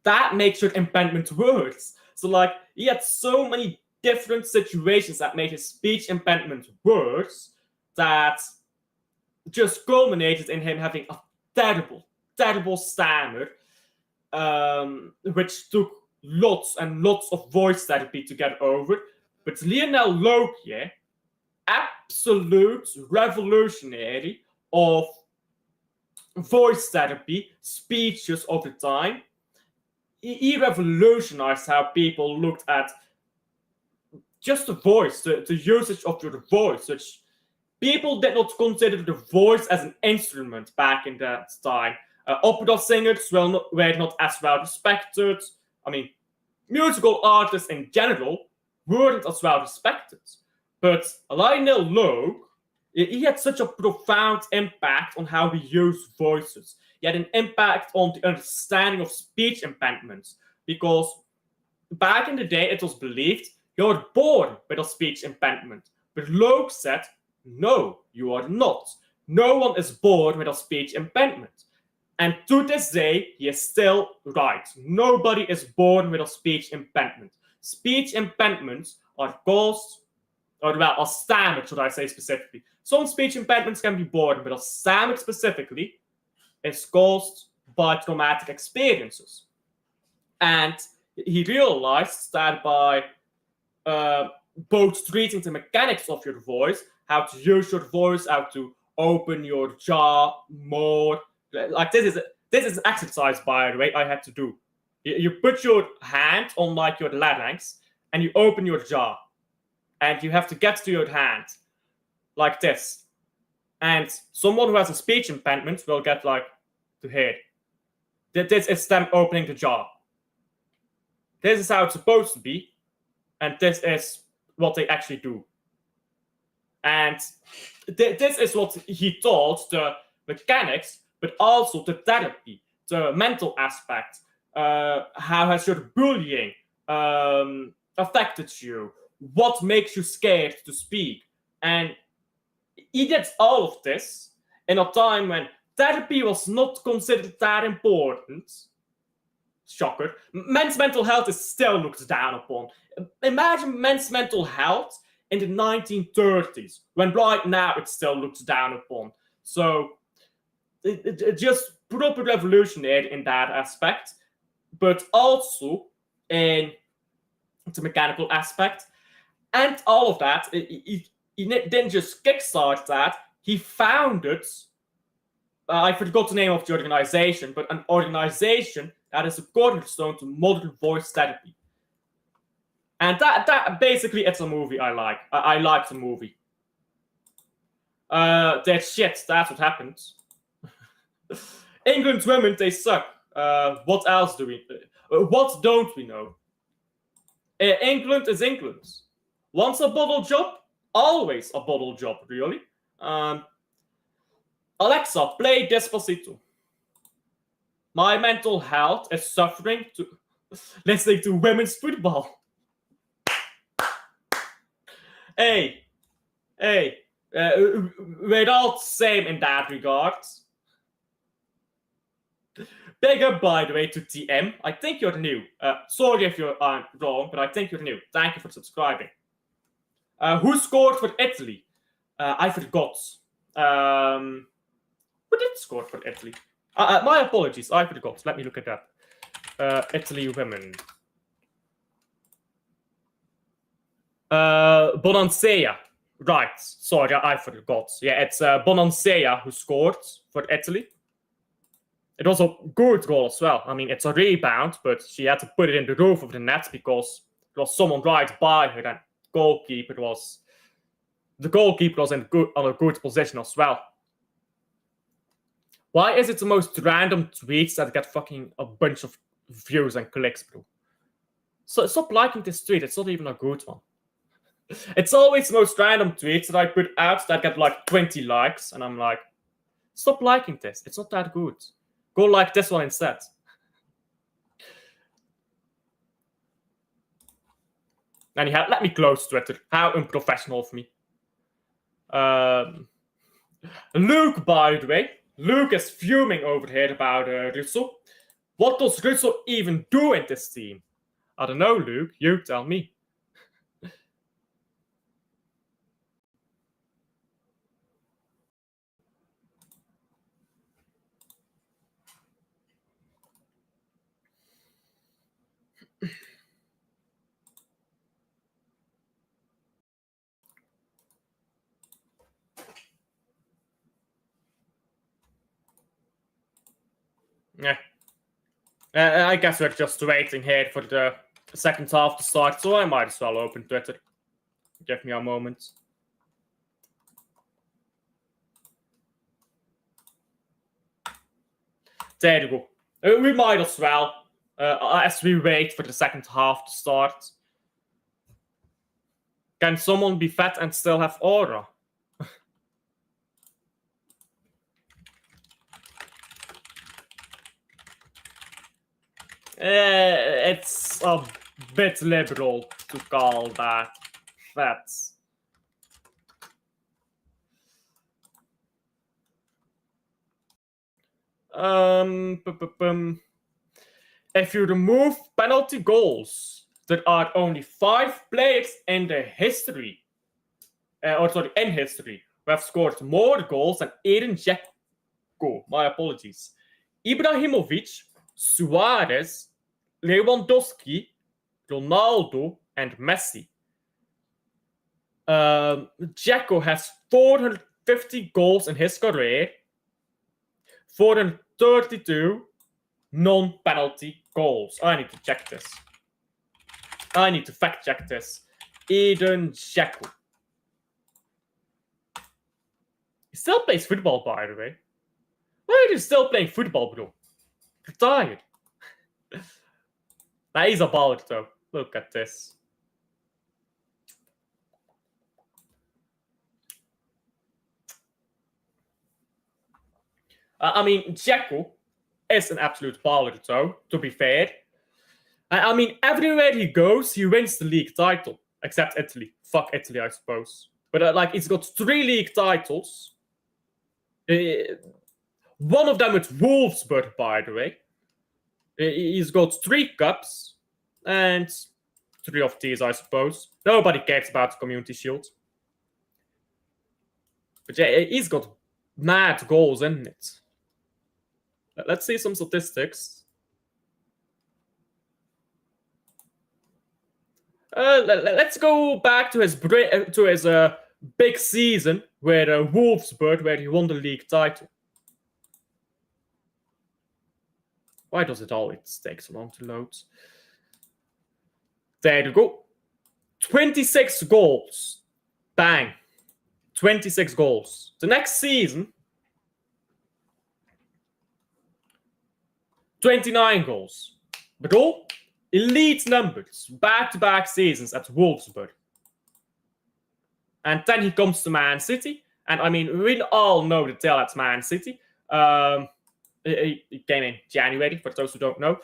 that makes your impediment worse. So, like, he had so many different situations that made his speech impediment worse that just culminated in him having a terrible stammer, which took lots and lots of voice therapy to get over. But Lionel Logie, absolute revolutionary of voice therapy, speeches of the time, he revolutionized how people looked at just the voice, the usage of your voice, which people did not consider the voice as an instrument back in that time. Opera singers were not as well respected. I mean, musical artists in general weren't as well respected. But Lionel Logue, he had such a profound impact on how we use voices. He had an impact on the understanding of speech impediments, because back in the day it was believed you're born with a speech impediment. But Logue said, no, you are not. No one is born with a speech impediment. And to this day, he is still right. Nobody is born with a speech impediment. Speech impediments are caused, or well, a stammer, should I say specifically. Some speech impediments can be born, but a stammer specifically is caused by traumatic experiences. And he realized that by both treating the mechanics of your voice, how to use your voice, how to open your jaw more. Like this is an exercise, by the way, I had to do. You put your hand on like your larynx and you open your jaw, and you have to get to your hand like this. And someone who has a speech impediment will get like to here. This is them opening the jaw. This is how it's supposed to be, and this is what they actually do. And this is what he taught, the mechanics, but also the therapy, the mental aspect. How has your bullying affected you? What makes you scared to speak? And he did all of this in a time when therapy was not considered that important. Shocker. Men's mental health is still looked down upon. Imagine men's mental health in the 1930s, when right now it's still looked down upon. So it just proper revolutionary in that aspect, but also in the mechanical aspect. And all of that, he didn't just kickstart that, he founded, I forgot the name of the organization, but an organization that is a cornerstone to modern voice therapy. And that basically, it's a movie I like. I like the movie. That's shit, that's what happened. England women, they suck. What else do we... what don't we know? England is England. Once a bottle job, always a bottle job, really. Alexa, play Despacito. My mental health is suffering to listening to women's football. Hey, we're all the same in that regard. Big up, by the way, to TM. I think you're new. Sorry if you're wrong, but I think you're new. Thank you for subscribing. Who scored for Italy? I forgot. Who did score for Italy? My apologies, I forgot. Let me look at that. Italy women. Bonansea. Right, sorry, I forgot. Yeah, it's Bonansea who scored for Italy. It was a good goal as well. I mean, it's a rebound, but she had to put it in the roof of the net because there was someone right by her, and the goalkeeper was in on a good position as well. Why is it the most random tweets that get fucking a bunch of views and clicks, bro? So stop liking this tweet. It's not even a good one. It's always the most random tweets that I put out that get like 20 likes, and I'm like, stop liking this. It's not that good. Go like this one instead. Anyhow, let me close Twitter. How unprofessional of me. Luke, by the way. Luke is fuming over here about Russo. What does Russo even do in this team? I don't know, Luke. You tell me. Yeah. I guess we're just waiting here for the second half to start, so I might as well open Twitter. Give me a moment. There you go. We might as well, as we wait for the second half to start. Can someone be fat and still have aura? It's a bit liberal to call that fat. If you remove penalty goals, there are only 5 players in the history, in history, who have scored more goals than Edin Dzeko. My apologies. Ibrahimovic, Suarez, Lewandowski, Ronaldo, and Messi. Dzeko has 450 goals in his career, 432 non-penalty goals. I need to check this. I need to fact check this. Edin Dzeko. He still plays football, by the way. Why are you still playing football, bro? Retired. Nah, he's a baller, though. Look at this. I mean, Dzeko is an absolute baller, though, to be fair. I mean, everywhere he goes, he wins the league title. Except Italy. Fuck Italy, I suppose. But, he's got 3 league titles. One of them with Wolfsburg, by the way. He's got 3 cups. And 3 of these, I suppose. Nobody cares about the Community Shield. But yeah, he's got mad goals in it. Let's see some statistics. Let's go back to his big season where Wolfsburg, where he won the league title. Why does it always take so long to load? There you go. 26 goals. Bang. 26 goals. The next season, 29 goals. But all elite numbers, back-to-back seasons at Wolfsburg. And then he comes to Man City. And I mean, we all know the tale at Man City. He came in January, for those who don't know.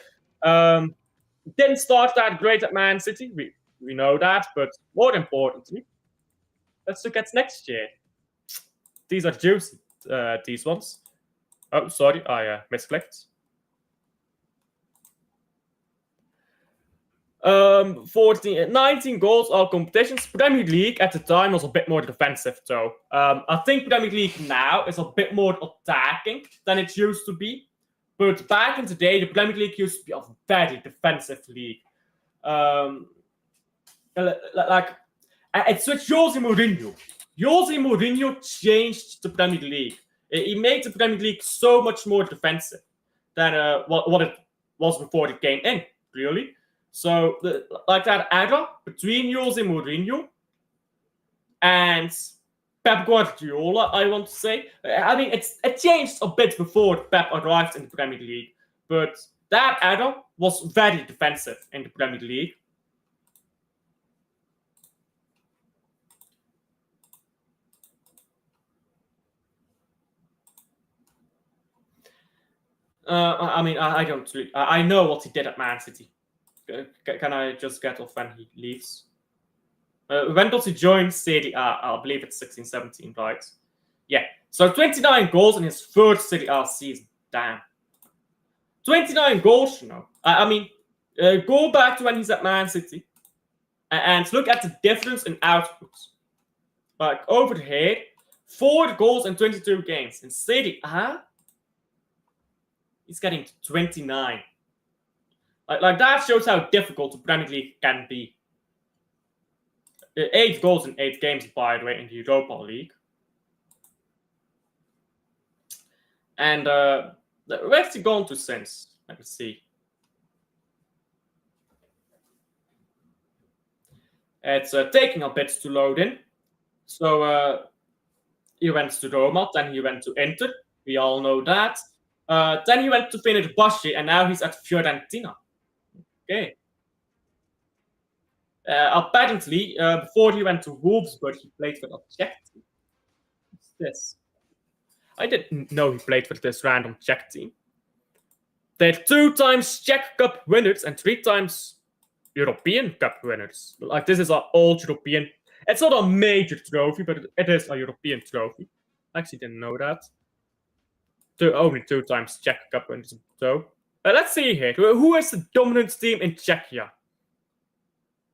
Didn't start that great at Man City. We know that. But more importantly, let's look at next year. These are juicy, these ones. Oh, sorry, I misclicked. 19 goals, all competitions. Premier League at the time was a bit more defensive, though. I think Premier League now is a bit more attacking than it used to be. But back in the day, the Premier League used to be a very defensive league. It's with Jose Mourinho. Jose Mourinho changed the Premier League. He made the Premier League so much more defensive than what it was before it came in, really. So, that era between Jose Mourinho and Pep Guardiola, I want to say. I mean, it changed a bit before Pep arrived in the Premier League, but that era was very defensive in the Premier League. I mean, I don't really. I know what he did at Man City. Can I just get off when he leaves? When does he join Serie A? I believe it's 16-17, right? Yeah. So 29 goals in his third Serie A season. Damn. 29 goals, you know. I mean, go back to when he's at Man City and look at the difference in output. Like over here, 4 goals in 22 games. In Serie A, he's getting 29. Like that shows how difficult the Premier League can be. 8 goals in 8 games, by the way, in the Europa League. And where's he gone to since? Let me see. It's taking a bit to load in. So he went to Roma, then he went to Inter. We all know that. Then he went to Fenerbahce, and now he's at Fiorentina. Okay. Apparently, before he went to Wolfsburg, he played for a Czech team. What's this? I didn't know he played for this random Czech team. They're 2 times Czech Cup winners and 3 times European Cup winners. Like, this is an old European. It's not a major trophy, but it is a European trophy. I actually didn't know that. Only 2 times Czech Cup winners. So, let's see here. Who is the dominant team in Czechia?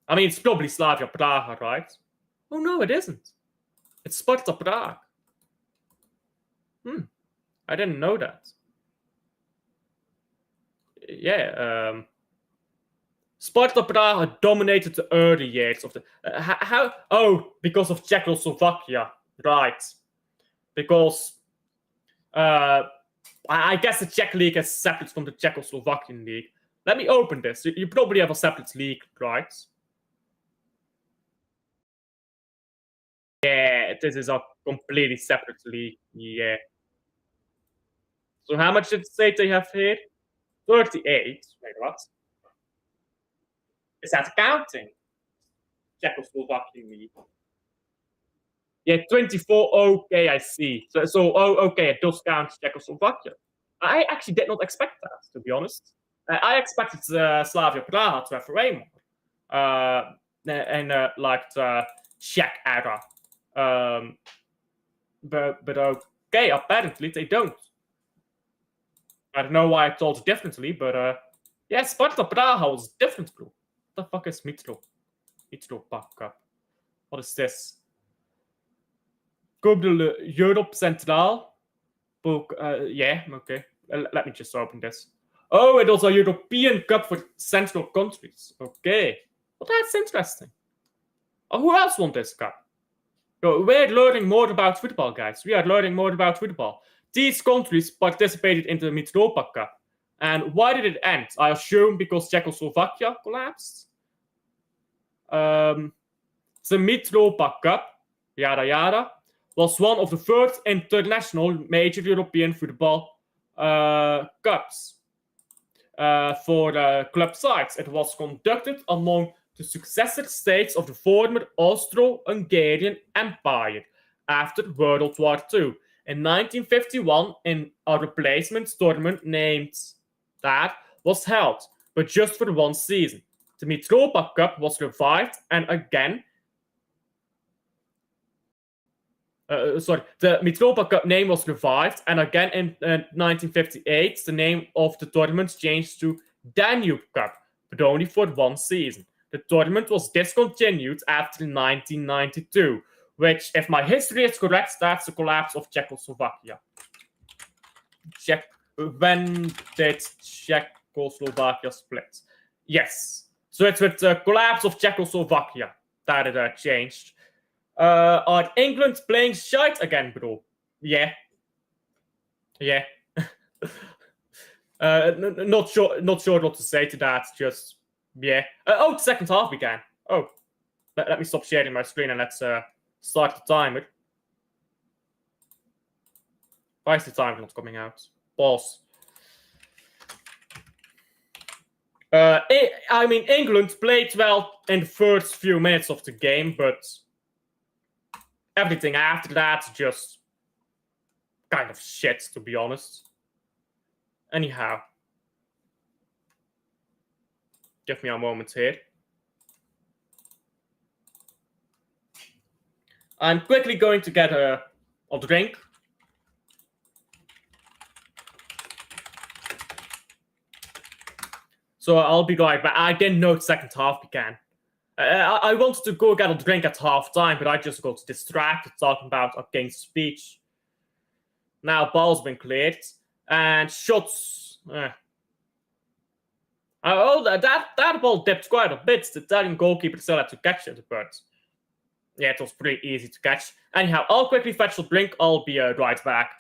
I mean, it's probably Slavia Praha, right? Oh, no, it isn't. It's Sparta Prague. I didn't know that. Yeah, Sparta Prague dominated the early years of the... how? Oh, because of Czechoslovakia, right. Because... I guess the Czech league is separate from the Czechoslovakian league. Let me open this. You probably have a separate league, right? Yeah, this is a completely separate league. Yeah. So how much did it say they have here? 38. Wait, what? Is that counting? Czechoslovakian league. Yeah, 24. Okay, I see. So okay, it does count Czechoslovakia. I actually did not expect that, to be honest. I expected Slavia Praha to have way more. And like the Czech era. But okay, apparently they don't. I don't know why I told differently, but yeah, Sparta Praha was different, bro. What the fuck is Mitro? Mitro Cup. What is this? Coupe de Europe Central. Yeah, okay. Let me just open this. Oh, it was a European Cup for Central countries. Okay. Well, that's interesting. Oh, who else won this cup? So we're learning more about football, guys. We are learning more about football. These countries participated in the Mitropa Cup. And why did it end? I assume because Czechoslovakia collapsed. The Mitropa Cup, yada yada, was one of the first international major European football cups for club sides. It was conducted among the successor states of the former Austro-Hungarian Empire after World War II. In 1951, a replacement tournament named that was held, but just for 1 season. The Mitropa Cup was revived and again... the Mitropa Cup name was revived, and again in 1958, the name of the tournament changed to Danube Cup, but only for 1 season. The tournament was discontinued after 1992, which, if my history is correct, that's the collapse of Czechoslovakia. When did Czechoslovakia split? Yes. So it's with the collapse of Czechoslovakia that it changed. Are England playing shite again, bro? Yeah. Yeah. Not sure what to say to that. Just yeah. Oh, the second half began. Oh, let me stop sharing my screen and let's start the timer. Why is the timer not coming out? Pause. I mean, England played well in the first few minutes of the game, but everything after that just kind of shit, to be honest. Anyhow, give me a moment here. I'm quickly going to get a drink. So I'll be right back. I didn't know the second half began. I wanted to go get a drink at half time, but I just got distracted talking about King's speech. Now ball's been cleared and shots. Oh, that ball dipped quite a bit. The Italian goalkeeper still had to catch it, but yeah, it was pretty easy to catch. Anyhow, I'll quickly fetch the drink. I'll be right back.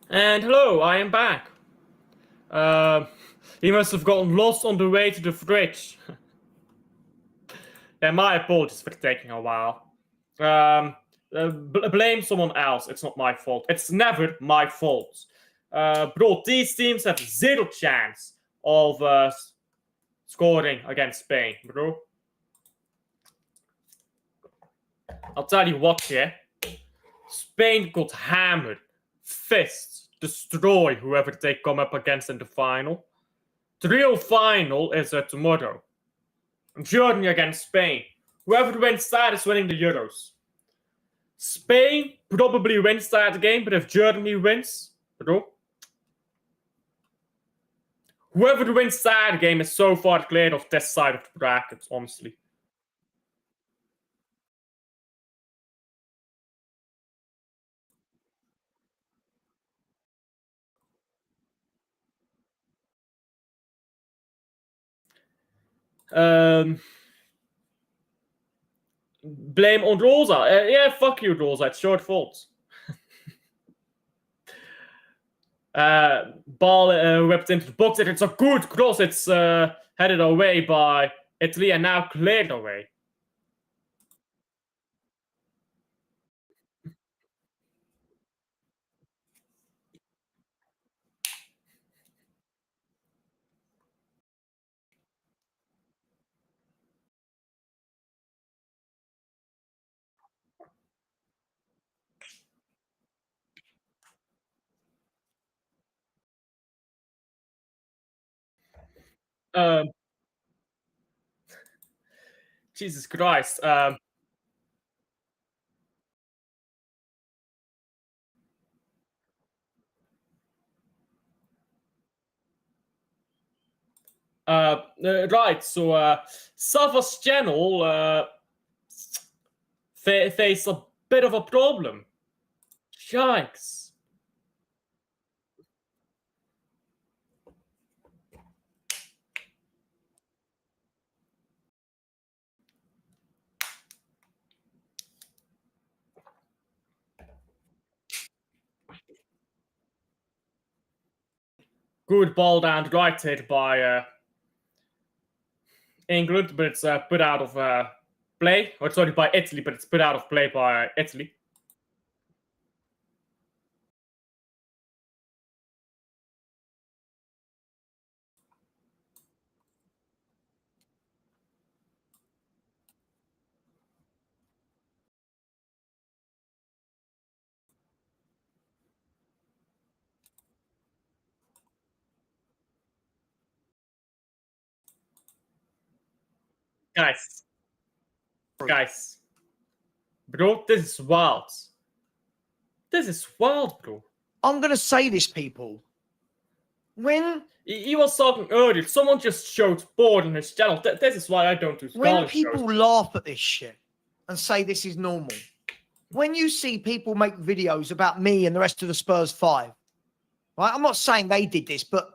And hello, I am back. He must have gotten lost on the way to the fridge. Yeah, my apologies for taking a while. Blame someone else. It's not my fault. It's never my fault. Bro, these teams have zero chance of scoring against Spain, bro. I'll tell you what, yeah. Spain got hammered. Fists. Destroy whoever they come up against in the final. The real final is tomorrow. Germany against Spain. Whoever wins that is winning the Euros. Spain probably wins that game, but if Germany wins, bro, whoever wins that game is so far clear of this side of the bracket, honestly. Blame on Rosa. Yeah, fuck you, Rosa. It's your fault. Ball whipped into the box. It's a good cross. It's headed away by Italy and now cleared away. Um, Jesus Christ. Right, so Sava's channel face a bit of a problem. Yikes. Good ball down the right hit by England, but it's put out of play. Or sorry, by Italy, but it's put out of play by Italy. Guys, guys, bro, this is wild. This is wild, bro. I'm going to say this, people. When He was talking earlier. Someone just showed board on his channel. This is why I don't do when people laugh at this shit and say this is normal, when you see people make videos about me and the rest of the Spurs 5, right? I'm not saying they did this, but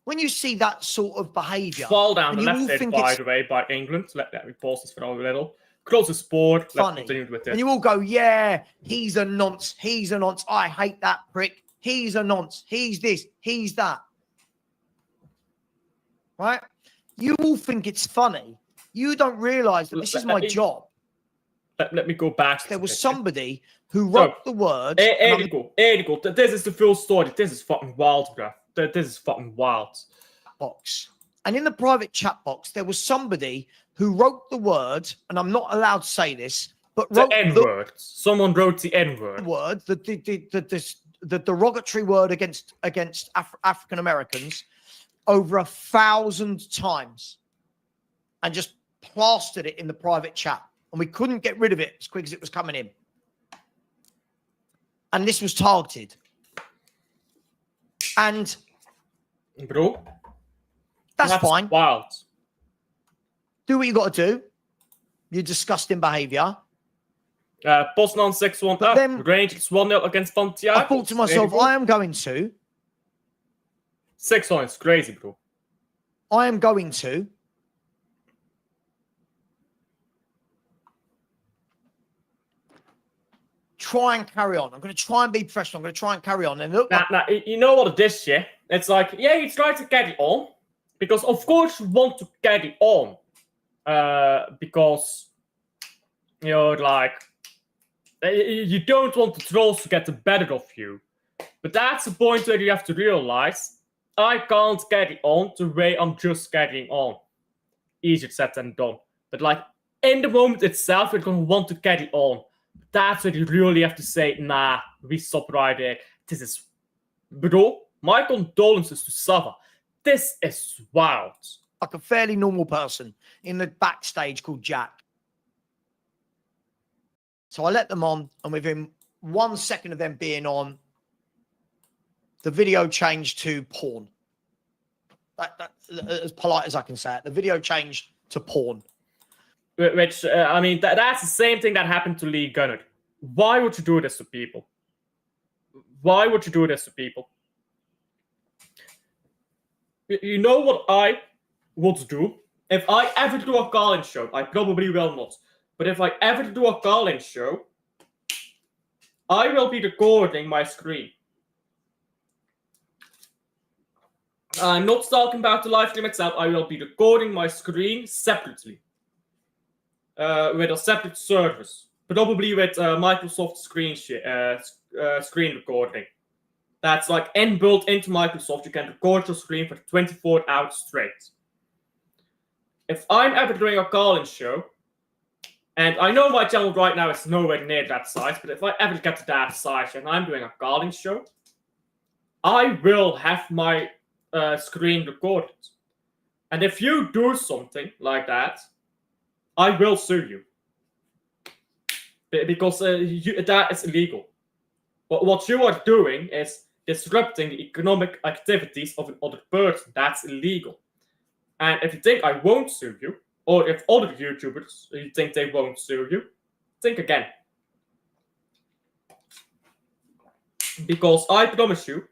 when you see that sort of behaviour, fall down the left side, by the way, by England. Let me pause this for a little. Closest board. Let's continue with this. And you all go, yeah, he's a nonce. He's a nonce. I hate that prick. He's a nonce. He's this. He's that. Right? You all think it's funny. You don't realise that this is my job. Let me go back. There was somebody who wrote the words. Here you go. This is the full story. This is fucking wild, bro. This is fucking wild. Box. And in the private chat box, there was somebody who wrote the word, and I'm not allowed to say this, but wrote the N-word. Someone wrote the N-word. The derogatory word against African Americans over 1,000 times, and just plastered it in the private chat, and we couldn't get rid of it as quick as it was coming in. And this was targeted. And bro, that's fine. Wild. Do what you got to do. Your disgusting behaviour. Poznan 6-1. Rangers 1-0 against Santiago. I thought to myself, I am going to. 6-1 is crazy, bro. I am going to. try and carry on. I'm going to try and be professional. I'm going to try and carry on. And look, Now, you know what it is, yeah? It's like, yeah, you try to carry on. Because, of course, you want to carry on. Because, you know, like, you don't want the trolls to get the better of you. But that's the point where you have to realize, I can't carry on the way I'm just carrying on. Easier said than done. But, like, in the moment itself, you're going to want to carry on. That's where you really have to say, nah, we stop right there. This is... Bro, my condolences to Sava. This is wild. like a fairly normal person in the backstage called Jack. So I let them on, and within 1 second of them being on, the video changed to porn. As polite as I can say it, the video changed to porn. Which, I mean, that's the same thing that happened to Lee Gunner. Why would you do this to people? Why would you do this to people? You know what I would do? If I ever do a call-in show, I probably will not. But if I ever do a call-in show, I will be recording my screen. I'm not talking about the live stream itself. I will be recording my screen separately. With a separate service. Probably with Microsoft screen recording. That's like inbuilt into Microsoft. You can record your screen for 24 hours straight. If I'm ever doing a call-in show, and I know my channel right now is nowhere near that size, but if I ever get to that size and I'm doing a call-in show, I will have my screen recorded. And if you do something like that, I will sue you. Because that is illegal. But what you are doing is disrupting the economic activities of another person. That's illegal. And if you think I won't sue you, or if other YouTubers you think they won't sue you, think again. Because I promise you,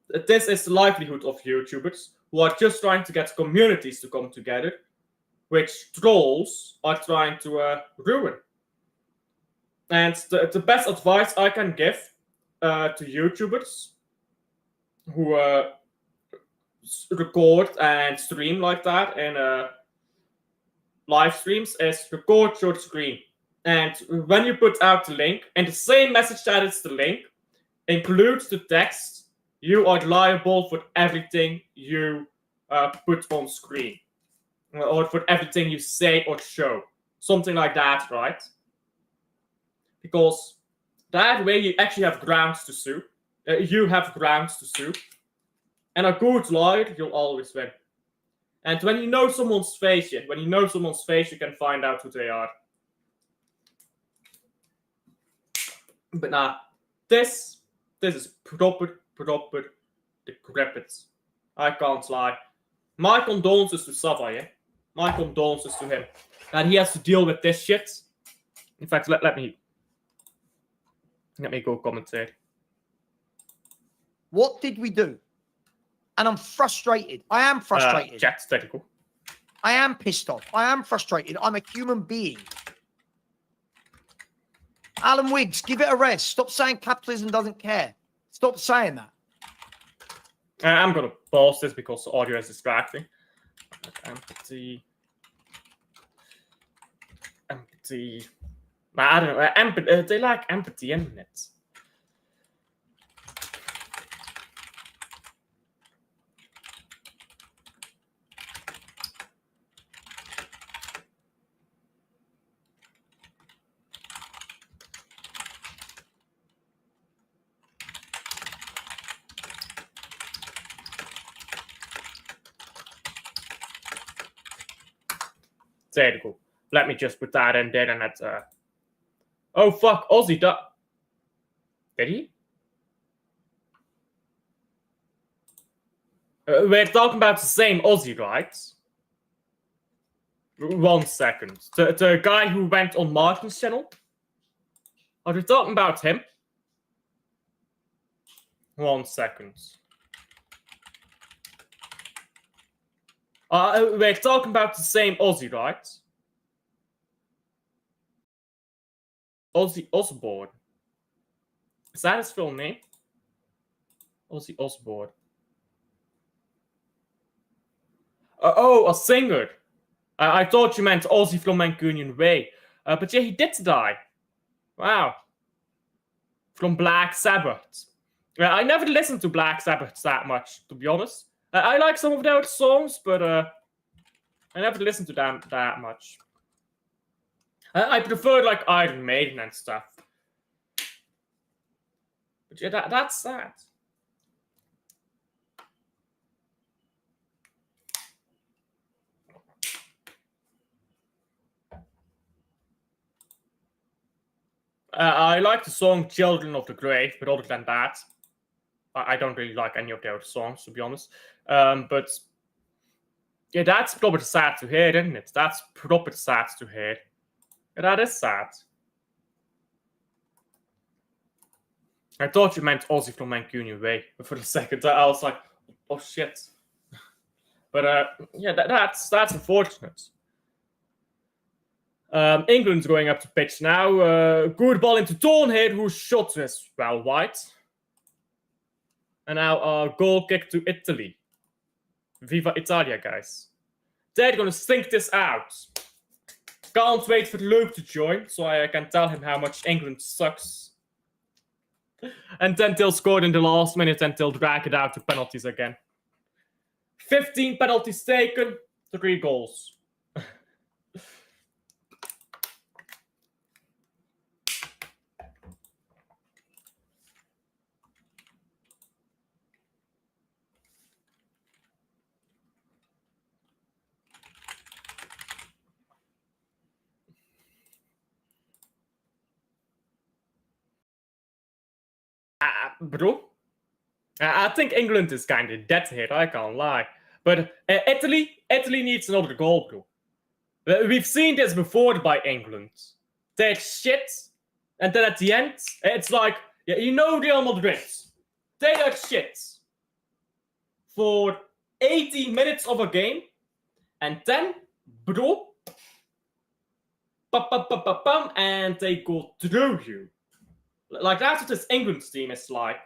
that this is the livelihood of YouTubers who are just trying to get communities to come together, which trolls are trying to ruin. And the best advice I can give to YouTubers who record and stream like that in live streams is record your screen. And when you put out the link, in the same message that is the link, includes the text, you are liable for everything you put on screen. Or for everything you say or show. Something like that, right? Because that way you actually have grounds to sue. You have grounds to sue. And a good lawyer, you'll always win. And when you know someone's face, you can find out who they are. But nah, this is proper decrepit. I can't lie. My condolences to Sava, yeah? My condolences to him. And he has to deal with this shit. In fact, let me go commentate. What did we do? And I'm frustrated. I am frustrated. Chat's technical. I am pissed off. I am frustrated. I'm a human being. Alan Wiggs, give it a rest. Stop saying capitalism doesn't care. Stop saying that. I'm going to pause this because the audio is distracting. Empathy. I don't know. Empathy. They lack empathy in it. There you go. Let me just put that in there and that's oh fuck, Ozzy did he? We're talking about the same Ozzy, right? 1 second. The guy who went on Martin's channel? Are we talking about him? 1 second. We're talking about the same Aussie, right? Ozzy Osbourne. Is that his full name? Ozzy Osbourne. Oh, a singer. I thought you meant Ozzy from Mancunian Way. But yeah, he did die. Wow. From Black Sabbath. I never listened to Black Sabbath that much, to be honest. I like some of their songs, but I never listened to them that much. I prefer like Iron Maiden and stuff. But yeah, that's sad. I like the song Children of the Grave, but other than that, I don't really like any of their other songs, to be honest. But yeah, that's proper sad to hear, isn't it? That's proper sad to hear. Yeah, that is sad. I thought you meant Ozzy from Mancunian Way for a second. I was like, oh shit. But yeah, that's unfortunate. England's going up to pitch now. Good ball into Thornhead, who shot as well wide. And now a goal kick to Italy. Viva Italia, guys. They're gonna sink this out. Can't wait for Luke to join, so I can tell him how much England sucks. And then they'll score in the last minute and they'll drag it out to penalties again. 15 penalties taken, 3 goals. Bro, I think England is kind of dead here, I can't lie. But Italy needs another goal, bro. We've seen this before by England. They're shit, and then at the end, it's like, yeah, you know Real Madrid. They are shit for 80 minutes of a game, and then, bro, and they go through you. Like, that's what this England team is like.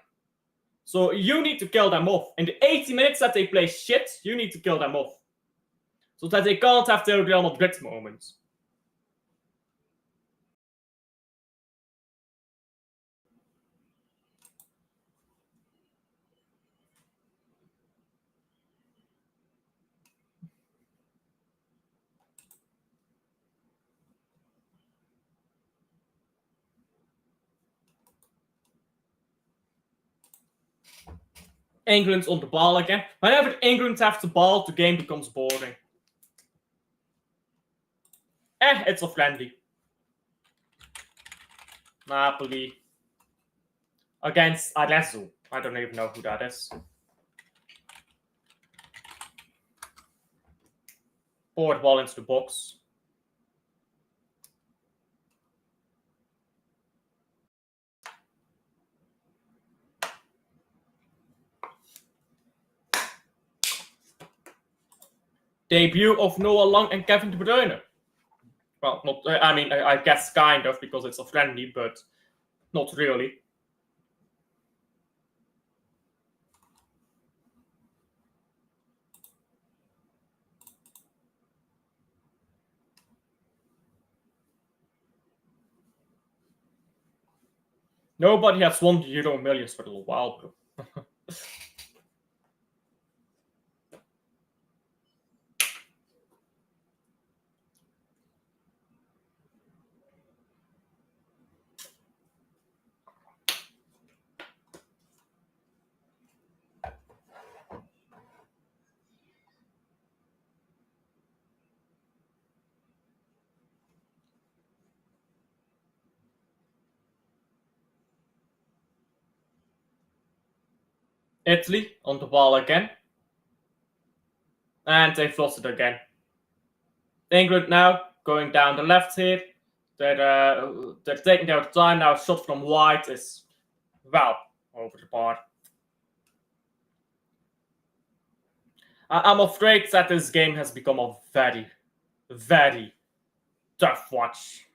So you need to kill them off. In the 80 minutes that they play shit, you need to kill them off. So that they can't have their Real Madrid moments. England's on the ball again. Whenever England has the ball, the game becomes boring. It's a friendly. Napoli against Arezzo. I don't even know who that is. Forward ball into the box. Debut of Noah Long and Kevin De Bruyne. Well, not. I mean, I guess kind of because it's a friendly, but not really. Nobody has won the Euro Millions for a little while, bro. Italy on the ball again. And they've lost it again. England now going down the left here. They're taking their time now. Shot from wide is, well, over the bar. I'm afraid that this game has become a very, very tough watch.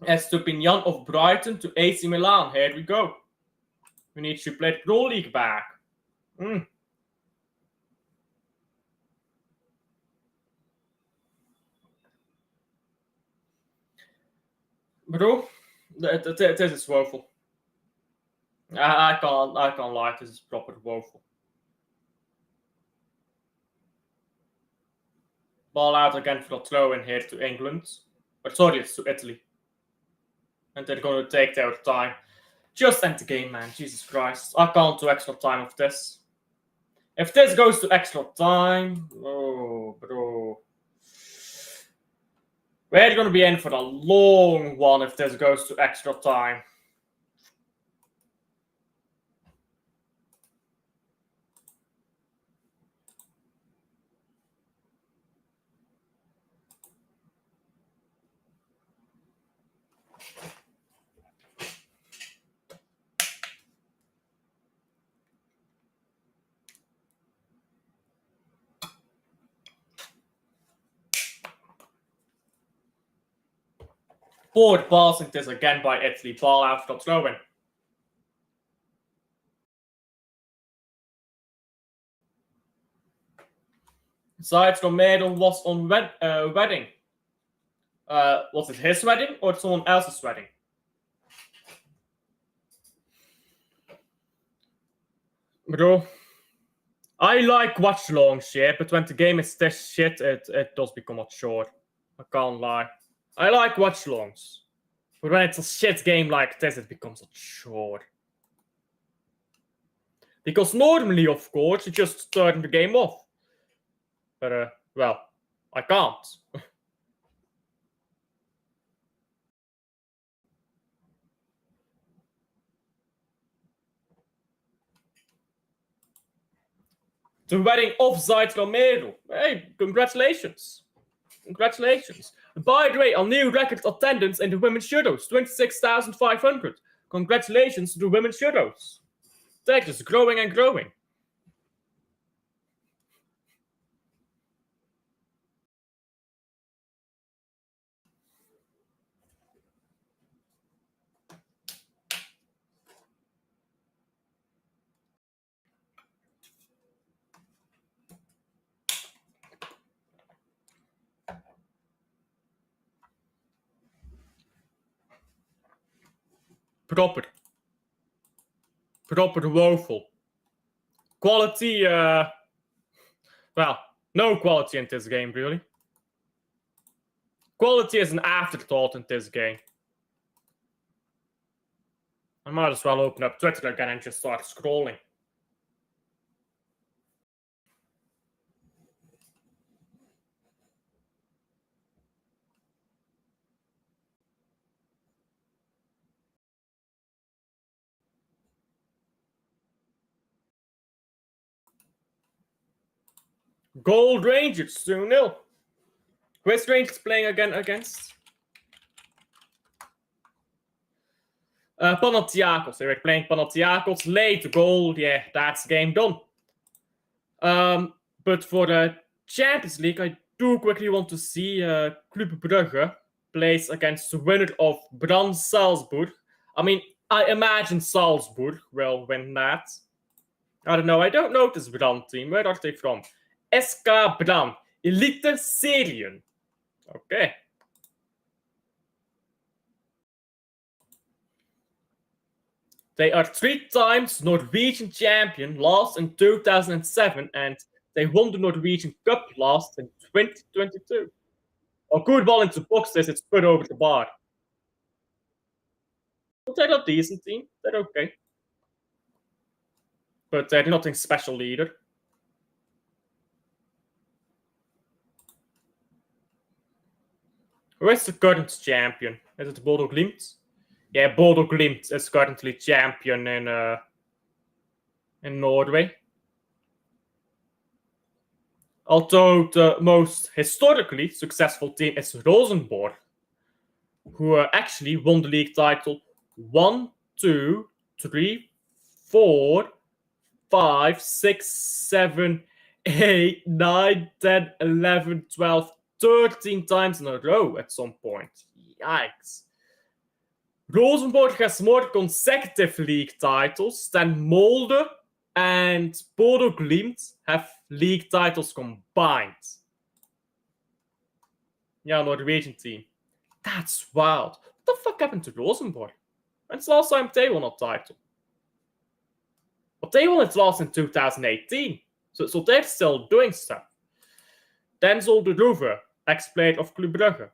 Estupinian of Brighton to AC Milan. Here we go. We need to play the Pro League back. Bro, this is woeful. I can't lie. This is proper woeful. Ball out again for the throw in here to England. Or sorry, it's to Italy. And they're going to take their time. Just end the game, man. Jesus Christ. I can't do extra time of this. If this goes to extra time... Oh, bro. We're going to be in for a long one if this goes to extra time. Forward passing this again by Italy. Ball out for throw-in. Besides, Romero was on wedding. Was it his wedding or someone else's wedding? Bro, I like Watchalong shit, but when the game is this shit, it does become a chore. I can't lie. I like Watchalongs. But when it's a shit game like this, it becomes a chore. Because normally, of course, you just turn the game off. But, well, I can't. The wedding offside Romero. Hey, congratulations. Congratulations. By the way, a new record attendance in the women's judos, 26,500. Congratulations to the women's judos. They're just growing and growing. Proper woeful. Quality, well, no quality in this game, really. Quality is an afterthought in this game. I might as well open up Twitter again and just start scrolling. Gold Rangers, 2-0. West Rangers playing again against Panathinaikos. They were playing Panathinaikos. Late goal. Yeah, that's game done. But for the Champions League, I do quickly want to see Club Brugge plays against the winner of Brann Salzburg. I mean, I imagine Salzburg will win that. I don't know. I don't know this Brann team. Where are they from? SK Brann. Elite Serien. Okay. They are 3 times Norwegian champion, last in 2007, and they won the Norwegian Cup last in 2022. A good ball into box this, it's put over the bar. But they're a decent team. They're okay. But they're nothing special either. Who is the current champion? Is it Bodo Glimt? Yeah, Bodo Glimt is currently champion in Norway. Although the most historically successful team is Rosenborg, who actually won the league title 1, 2, 3, 4, 5, 6, 7, 8, 9, 10, 11, 12, 13 times in a row at some point. Yikes. Rosenborg has more consecutive league titles than Molde and Bodo Glimt have league titles combined. Yeah, Norwegian team. That's wild. What the fuck happened to Rosenborg? When's the last time they won a title? But they won it last in 2018. So they're still doing stuff. Denzel de Roever, ex-player of Club Brugge.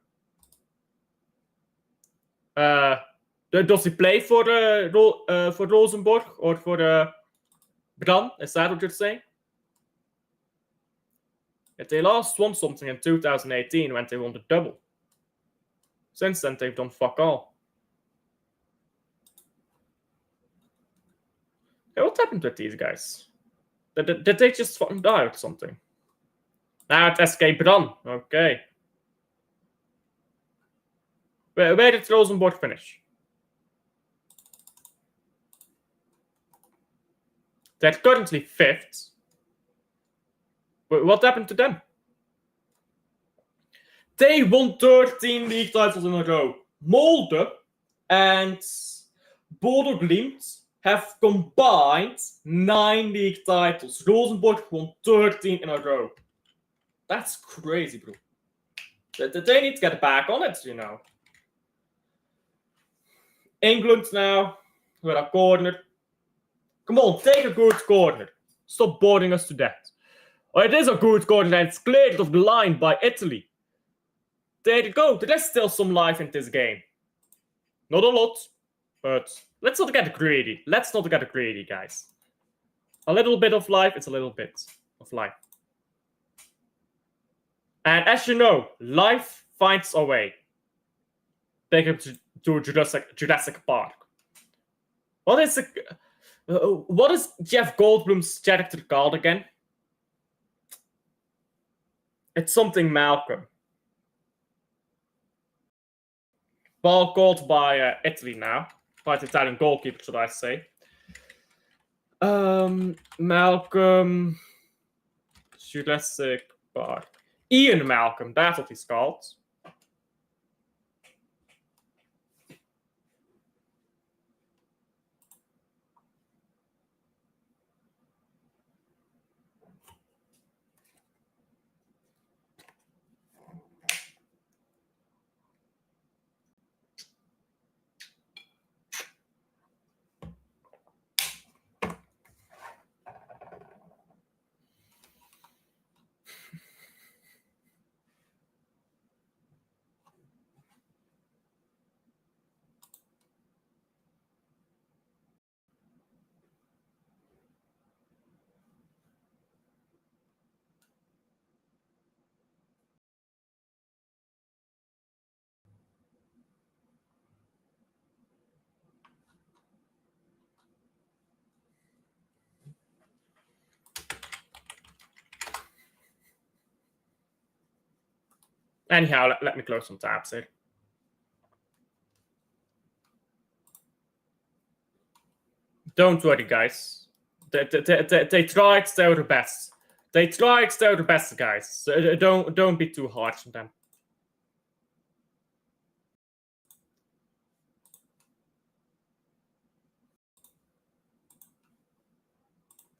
Does he play for Rosenborg or for Bran? Is that what you're saying? Yeah, they last won something in 2018 when they won the double. Since then, they've done fuck all. Hey, what happened with these guys? Did they just fucking die or something? Now it's SK Bran. Okay. Where did Rosenborg finish? They're currently 5th. What happened to them? They won 13 league titles in a row. Molde and Bodo Glimt have combined 9 league titles. Rosenborg won 13 in a row. That's crazy, bro. They need to get back on it, you know. England now, with a corner. Come on, take a good corner. Stop boring us to death. Oh, it is a good corner and it's cleared off the line by Italy. There you go. There's still some life in this game. Not a lot, but let's not get greedy. Let's not get greedy, guys. A little bit of life, it's a little bit of life. And as you know, life finds a way. Take him to Jurassic Park. What is Jeff Goldblum's character called again? It's something Malcolm. Ball caught by Italy now. By the Italian goalkeeper, should I say. Malcolm. Jurassic Park. Ian Malcolm, that's what he's called. Anyhow, let me close some tabs here. Don't worry, guys. They tried their best. They tried their best, guys. So don't be too harsh on them.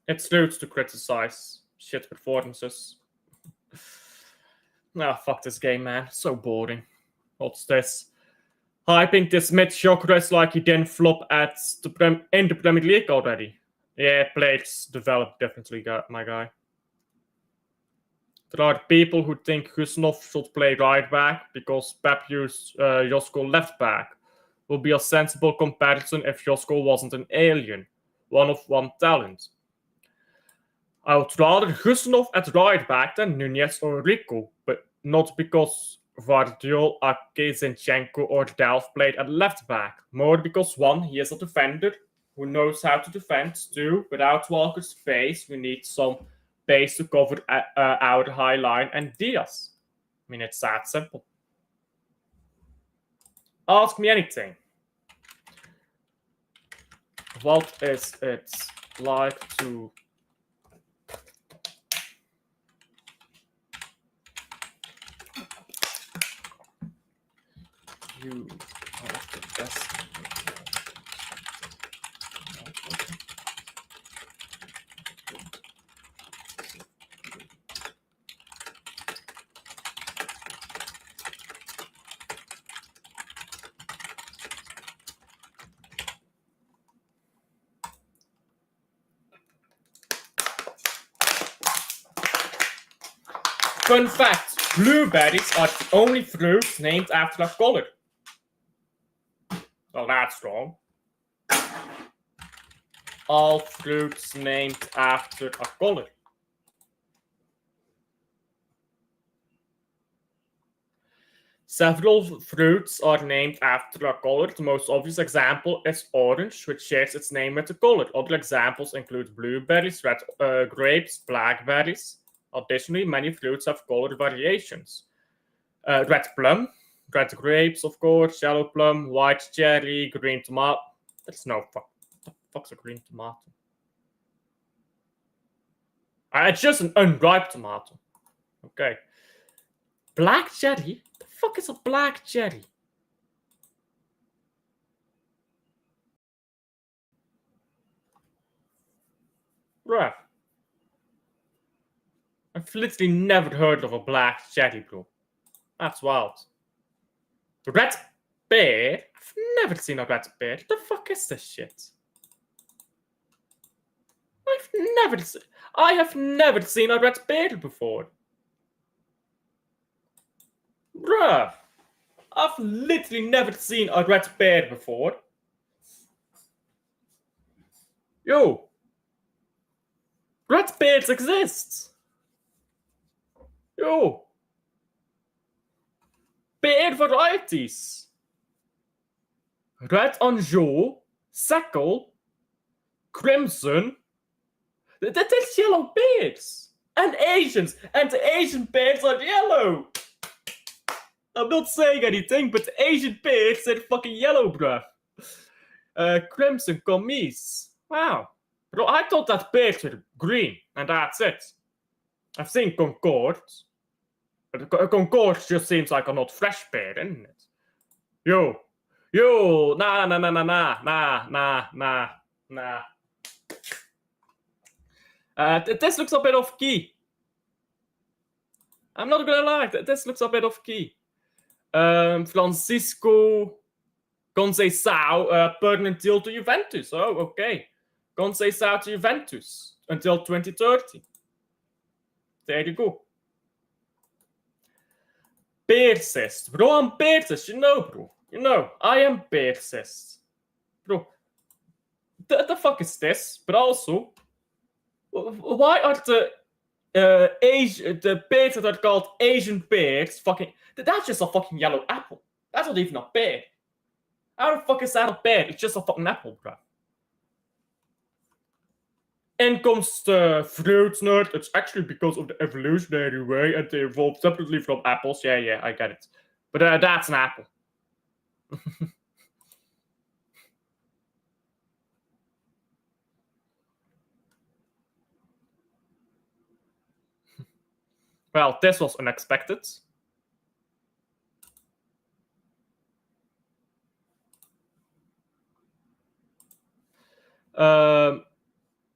It's rude to criticize shit performances. Ah, fuck this game, man. So boring. What's this? Hyping this mid-shocker like he didn't flop in the Premier League already. Yeah, players develop differently, my guy. There are people who think Gusnov should play right back because Pep used Josko left back. Would be a sensible comparison if Josko wasn't an alien. One talent. I would rather Gusnov at right back than Nunez or Rico, but not because Vardiol, Ake, Zinchenko or Delph played at left back. More because 1, he is a defender who knows how to defend. 2, without Walker's pace, we need some pace to cover our high line and Diaz. I mean, it's that simple. Ask me anything. What is it like to you are the best Fun fact, blueberries are the only fruit named after a color. Well, that's wrong. All fruits named after a color. Several fruits are named after a color. The most obvious example is orange, which shares its name with the color. Other examples include blueberries, red grapes, blackberries. Additionally, many fruits have color variations. Red plum, red grapes, of course, yellow plum, white cherry, green tomato. There's no fuck. What the fuck's a green tomato? It's just an unripe tomato. Okay. Black cherry? The fuck is a black cherry? Bruh. I've literally never heard of a black cherry, bro. That's wild. Red bear? I've never seen a red bear. The fuck is this shit? I have never seen a red bear before. Bruh. I've literally never seen a red bear before. Yo. Red bears exist. Yo. Bear varieties. Red Anjou, Seckel, Crimson. That's yellow bears. And Asians. And the Asian bears are yellow. I'm not saying anything, but the Asian bears are fucking yellow, bruh. Crimson Commies. Wow. Bro, I thought that bears were green, and that's it. I've seen Concord. But Concord just seems like a not fresh bear, isn't it? Yo. Nah. This looks a bit off key. I'm not gonna lie, this looks a bit off key. Francisco Conceição, permanent deal to Juventus. Oh, okay. Conceição to Juventus until 2030. There you go. Bearsist. Bro, I'm bearsist, you know, bro. You know, I am bearsist. Bro, the fuck is this? But also, why are the bears that are called Asian bears fucking... That's just a fucking yellow apple. That's not even a bear. How the fuck is that a bear? It's just a fucking apple, bro. In comes the fruit nerd. It's actually because of the evolutionary way and they evolved separately from apples. Yeah, I get it. But that's an apple. Well, this was unexpected.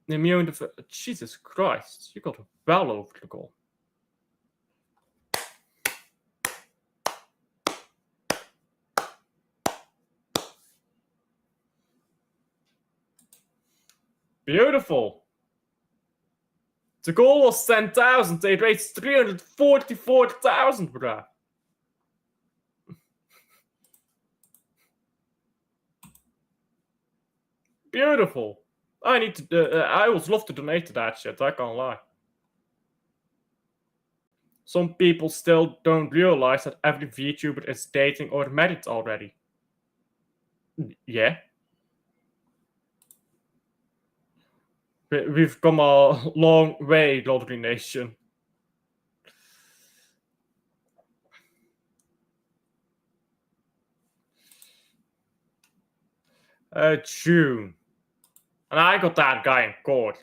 Immune defense. Jesus Christ, you got well over the goal. Beautiful. The goal was 10,000. They raised 344,000, bruh. Beautiful. I need to. I would love to donate to that shit. I can't lie. Some people still don't realize that every VTuber is dating or married already. Yeah. We've come a long way, Lottery Nation. June. And I got that guy in court.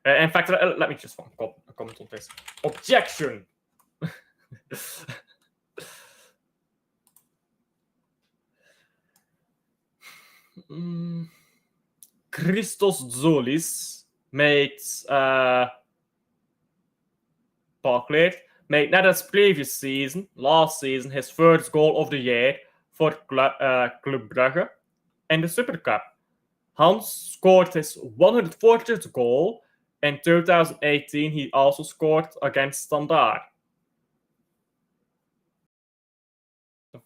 In fact, let me just comment on this. Objection! Christos Zoulis made net as previous season, last season, his first goal of the year for Club Brugge in the Super Cup. Hans scored his 140th goal. In 2018, he also scored against Standard.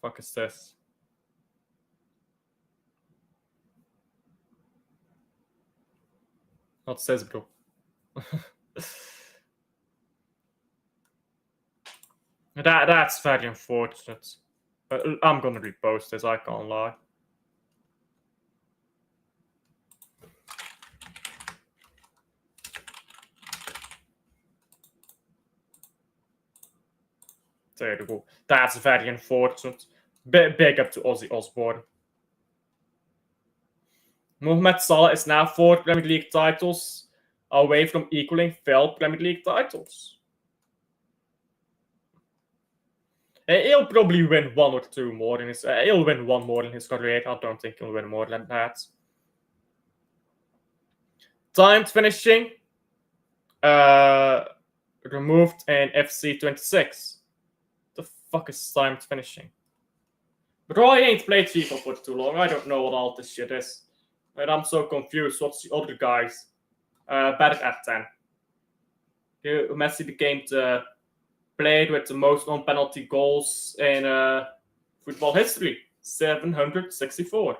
fuck is this? Wat says, bro? That's very unfortunate. I'm gonna repost this, I can't lie. There you go. That's very unfortunate. Big up to Ozzy Osbourne. Mohamed Salah is now 4 Premier League titles away from equaling Phil Premier League titles. He'll probably win 1 or 2 more in his. He'll win 1 more in his career. I don't think he'll win more than that. Timed finishing. Removed in FC 26. The fuck is timed finishing? Bro, I ain't played FIFA for too long. I don't know what all this shit is. And I'm so confused. What's the other guys? Better at 10. Messi became the player with the most non-penalty goals in football history. 764.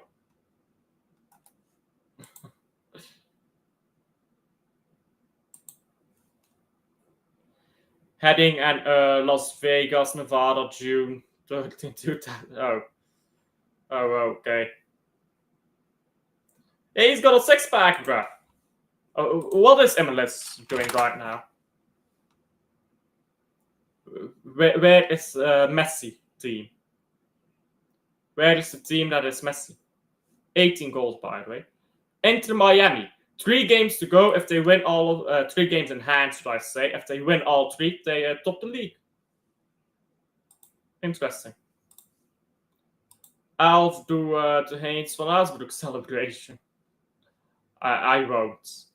Heading and Las Vegas, Nevada, June 13, 2000. Oh, okay. He's got a 6-pack, bruh. What is MLS doing right now? Where is Messi team? Where is the team that is Messi? 18 goals, by the way. Inter Miami. 3 games to go. If they win all of 3 games in hand, should I say? If they win all 3, they top the league. Interesting. I'll do the Heinz van Aasbroek celebration. I won't.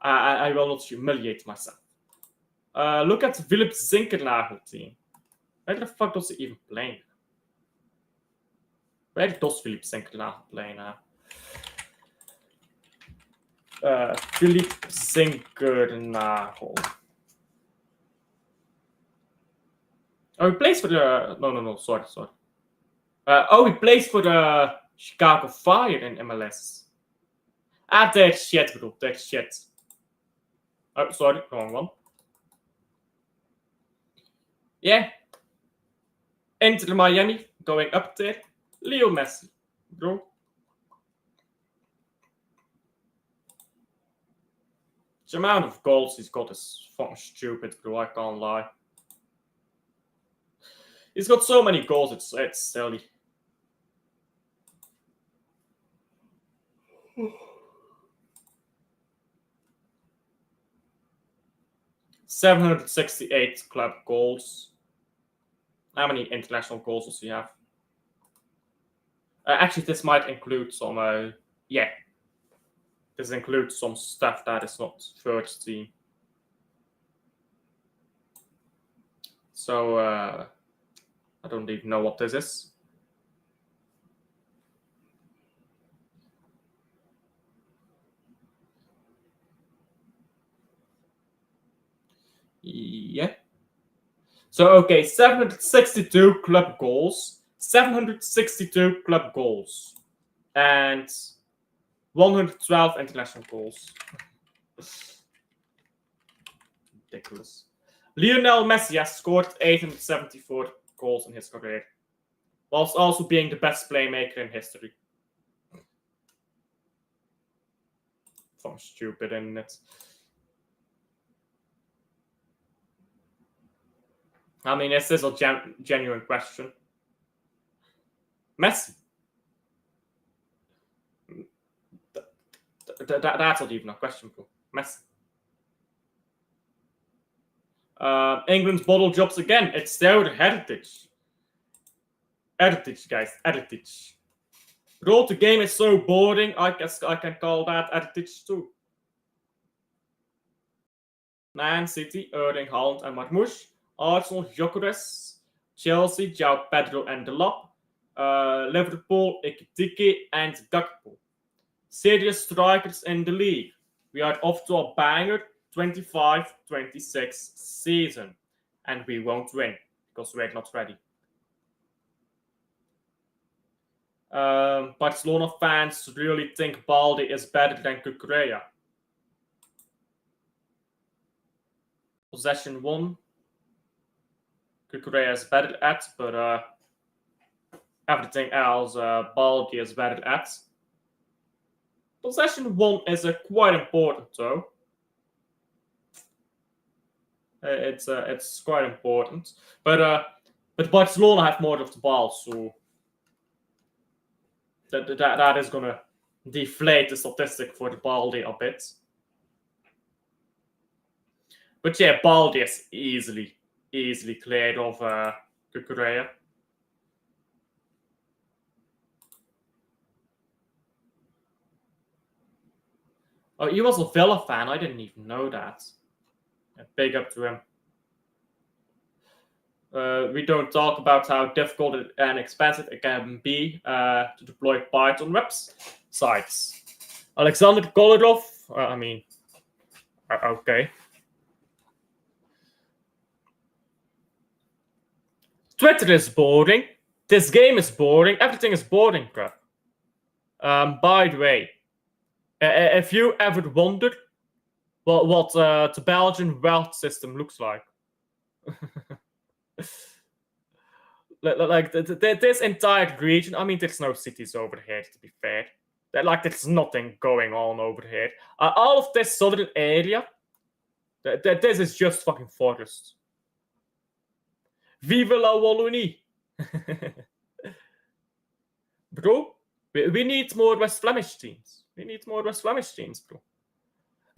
I will not humiliate myself. Look at Philip Zinkernagel team. Where the fuck does he even play? Where does Philip Zinkernagel play now? Philip Zinkernagel. Oh, he plays for the... No, sorry. He plays for the Chicago Fire in MLS. That's shit, bro. That's shit. Oh, sorry, wrong one. Yeah. Inter Miami, going up there. Leo Messi, bro. The amount of goals he's got is fucking stupid, bro. I can't lie. He's got so many goals, it's silly. $768 club goals. How many international goals does he have? Actually, this might include some. Yeah, this includes some stuff that is not first team. So I don't even know what this is. Yeah. So, okay, 762 club goals. 762 club goals. And 112 international goals. Ridiculous. Lionel Messi has scored 874 goals in his career, whilst also being the best playmaker in history. Fucking stupid, isn't it? I mean, this is a genuine question. Messi. That's not even a question, bro. Messi. England's bottle jobs again. It's their heritage. Heritage, guys. Heritage. Bro, the game is so boring. I guess I can call that heritage too. Man City, Erling Haaland and Marmoush. Arsenal, Gyökeres. Chelsea, João Pedro and Delap. Liverpool, Ekitike and Gakpo. Serious strikers in the league. We are off to a banger 25-26 season. And we won't win because we're not ready. Barcelona fans really think Baldi is better than Cucurella. Possession 1. Cucurella is better at, but everything else Baldi is better at. Possession 1 is quite important though. It's quite important, but Barcelona have more of the ball, so that is gonna deflate the statistic for the Baldi a bit. But yeah, Baldi is easily cleared of Cucurella. Oh, he was a Villa fan. I didn't even know that. Big up to him. We don't talk about how difficult and expensive it can be to deploy Python websites. Alexander Kolarov, okay. Twitter is boring. This game is boring. Everything is boring, crap. By the way, if you ever wondered what the Belgian wealth system looks like, like this entire region, I mean, there's no cities over here, to be fair. There's nothing going on over here. All of this southern area, this is just fucking forest. Vive la Wallonie! Bro, we need more West Flemish teams. We need more West Flemish teams, bro.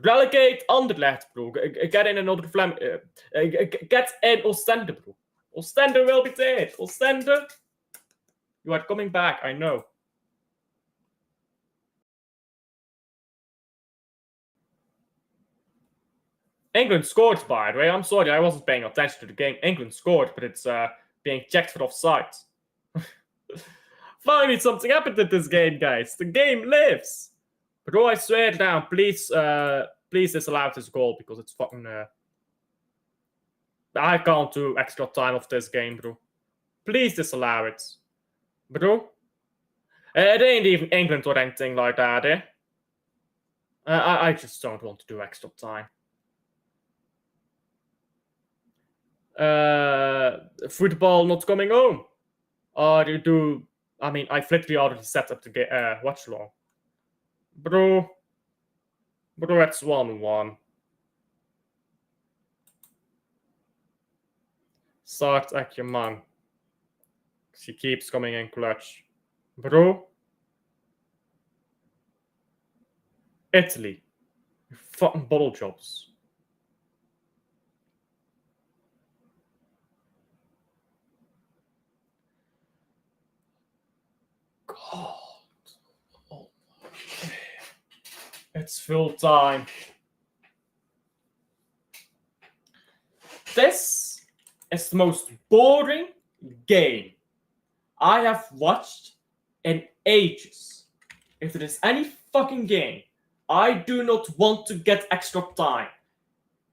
Relegate Anderlecht, bro. Get in another get in Ostende, bro. Ostende will be there. Ostende, you are coming back, I know. England scored, by the way. I'm sorry, I wasn't paying attention to the game. England scored, but it's being checked for offside. Finally, something happened in this game, guys. The game lives. Bro, I swear down, please disallow this goal because it's fucking. I can't do extra time of this game, bro. Please disallow it, bro. It ain't even England or anything like that, eh? I just don't want to do extra time. Football not coming home. Or you do. I mean, I've literally already set up the Watchalong. Bro, it's 1-1. Start Ekman. She keeps coming in clutch. Bro. Italy. You fucking bottle jobs. God. Oh, okay. It's full time. This is the most boring game I have watched in ages. If there is any fucking game I do not want to get extra time,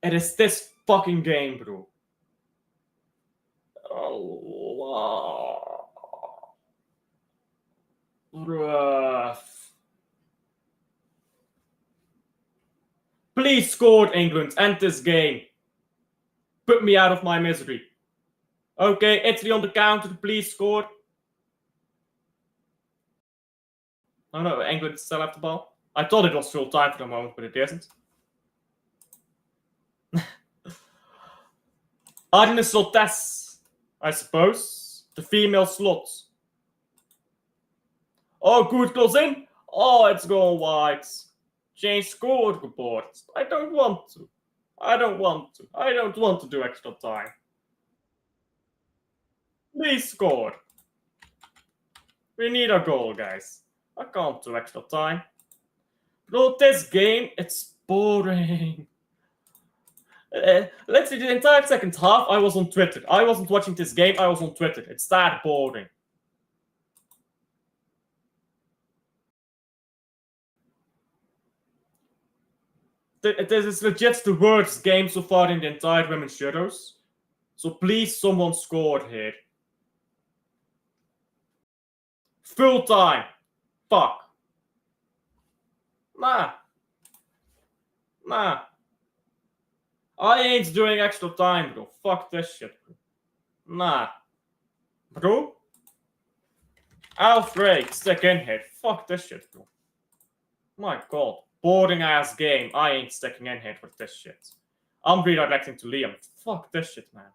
it is this fucking game, bro. Oh, bruh. Please score, England. End this game. Put me out of my misery. Okay, Italy on the counter. Please score. Oh no, England still have the ball. I thought it was full time for the moment, but it isn't. Arne Soltes, I suppose. The female slot. Oh, good goes in. Oh, it's going wide. Change scoreboard. I don't want to. I don't want to do extra time. Please score. We need a goal, guys. I can't do extra time. Bro, this game, it's boring. Let's see, the entire second half, I was on Twitter. I wasn't watching this game, I was on Twitter. It's that boring. This is legit the worst game so far in the entire Women's Euros. So please, someone score here. Full time. Fuck. Nah. I ain't doing extra time, bro. Fuck this shit, bro. Nah. Bro? Alfred, stick in here. Fuck this shit, bro. My god. Boring ass game. I ain't sticking in here with this shit. I'm redirecting to Liam. Fuck this shit, man.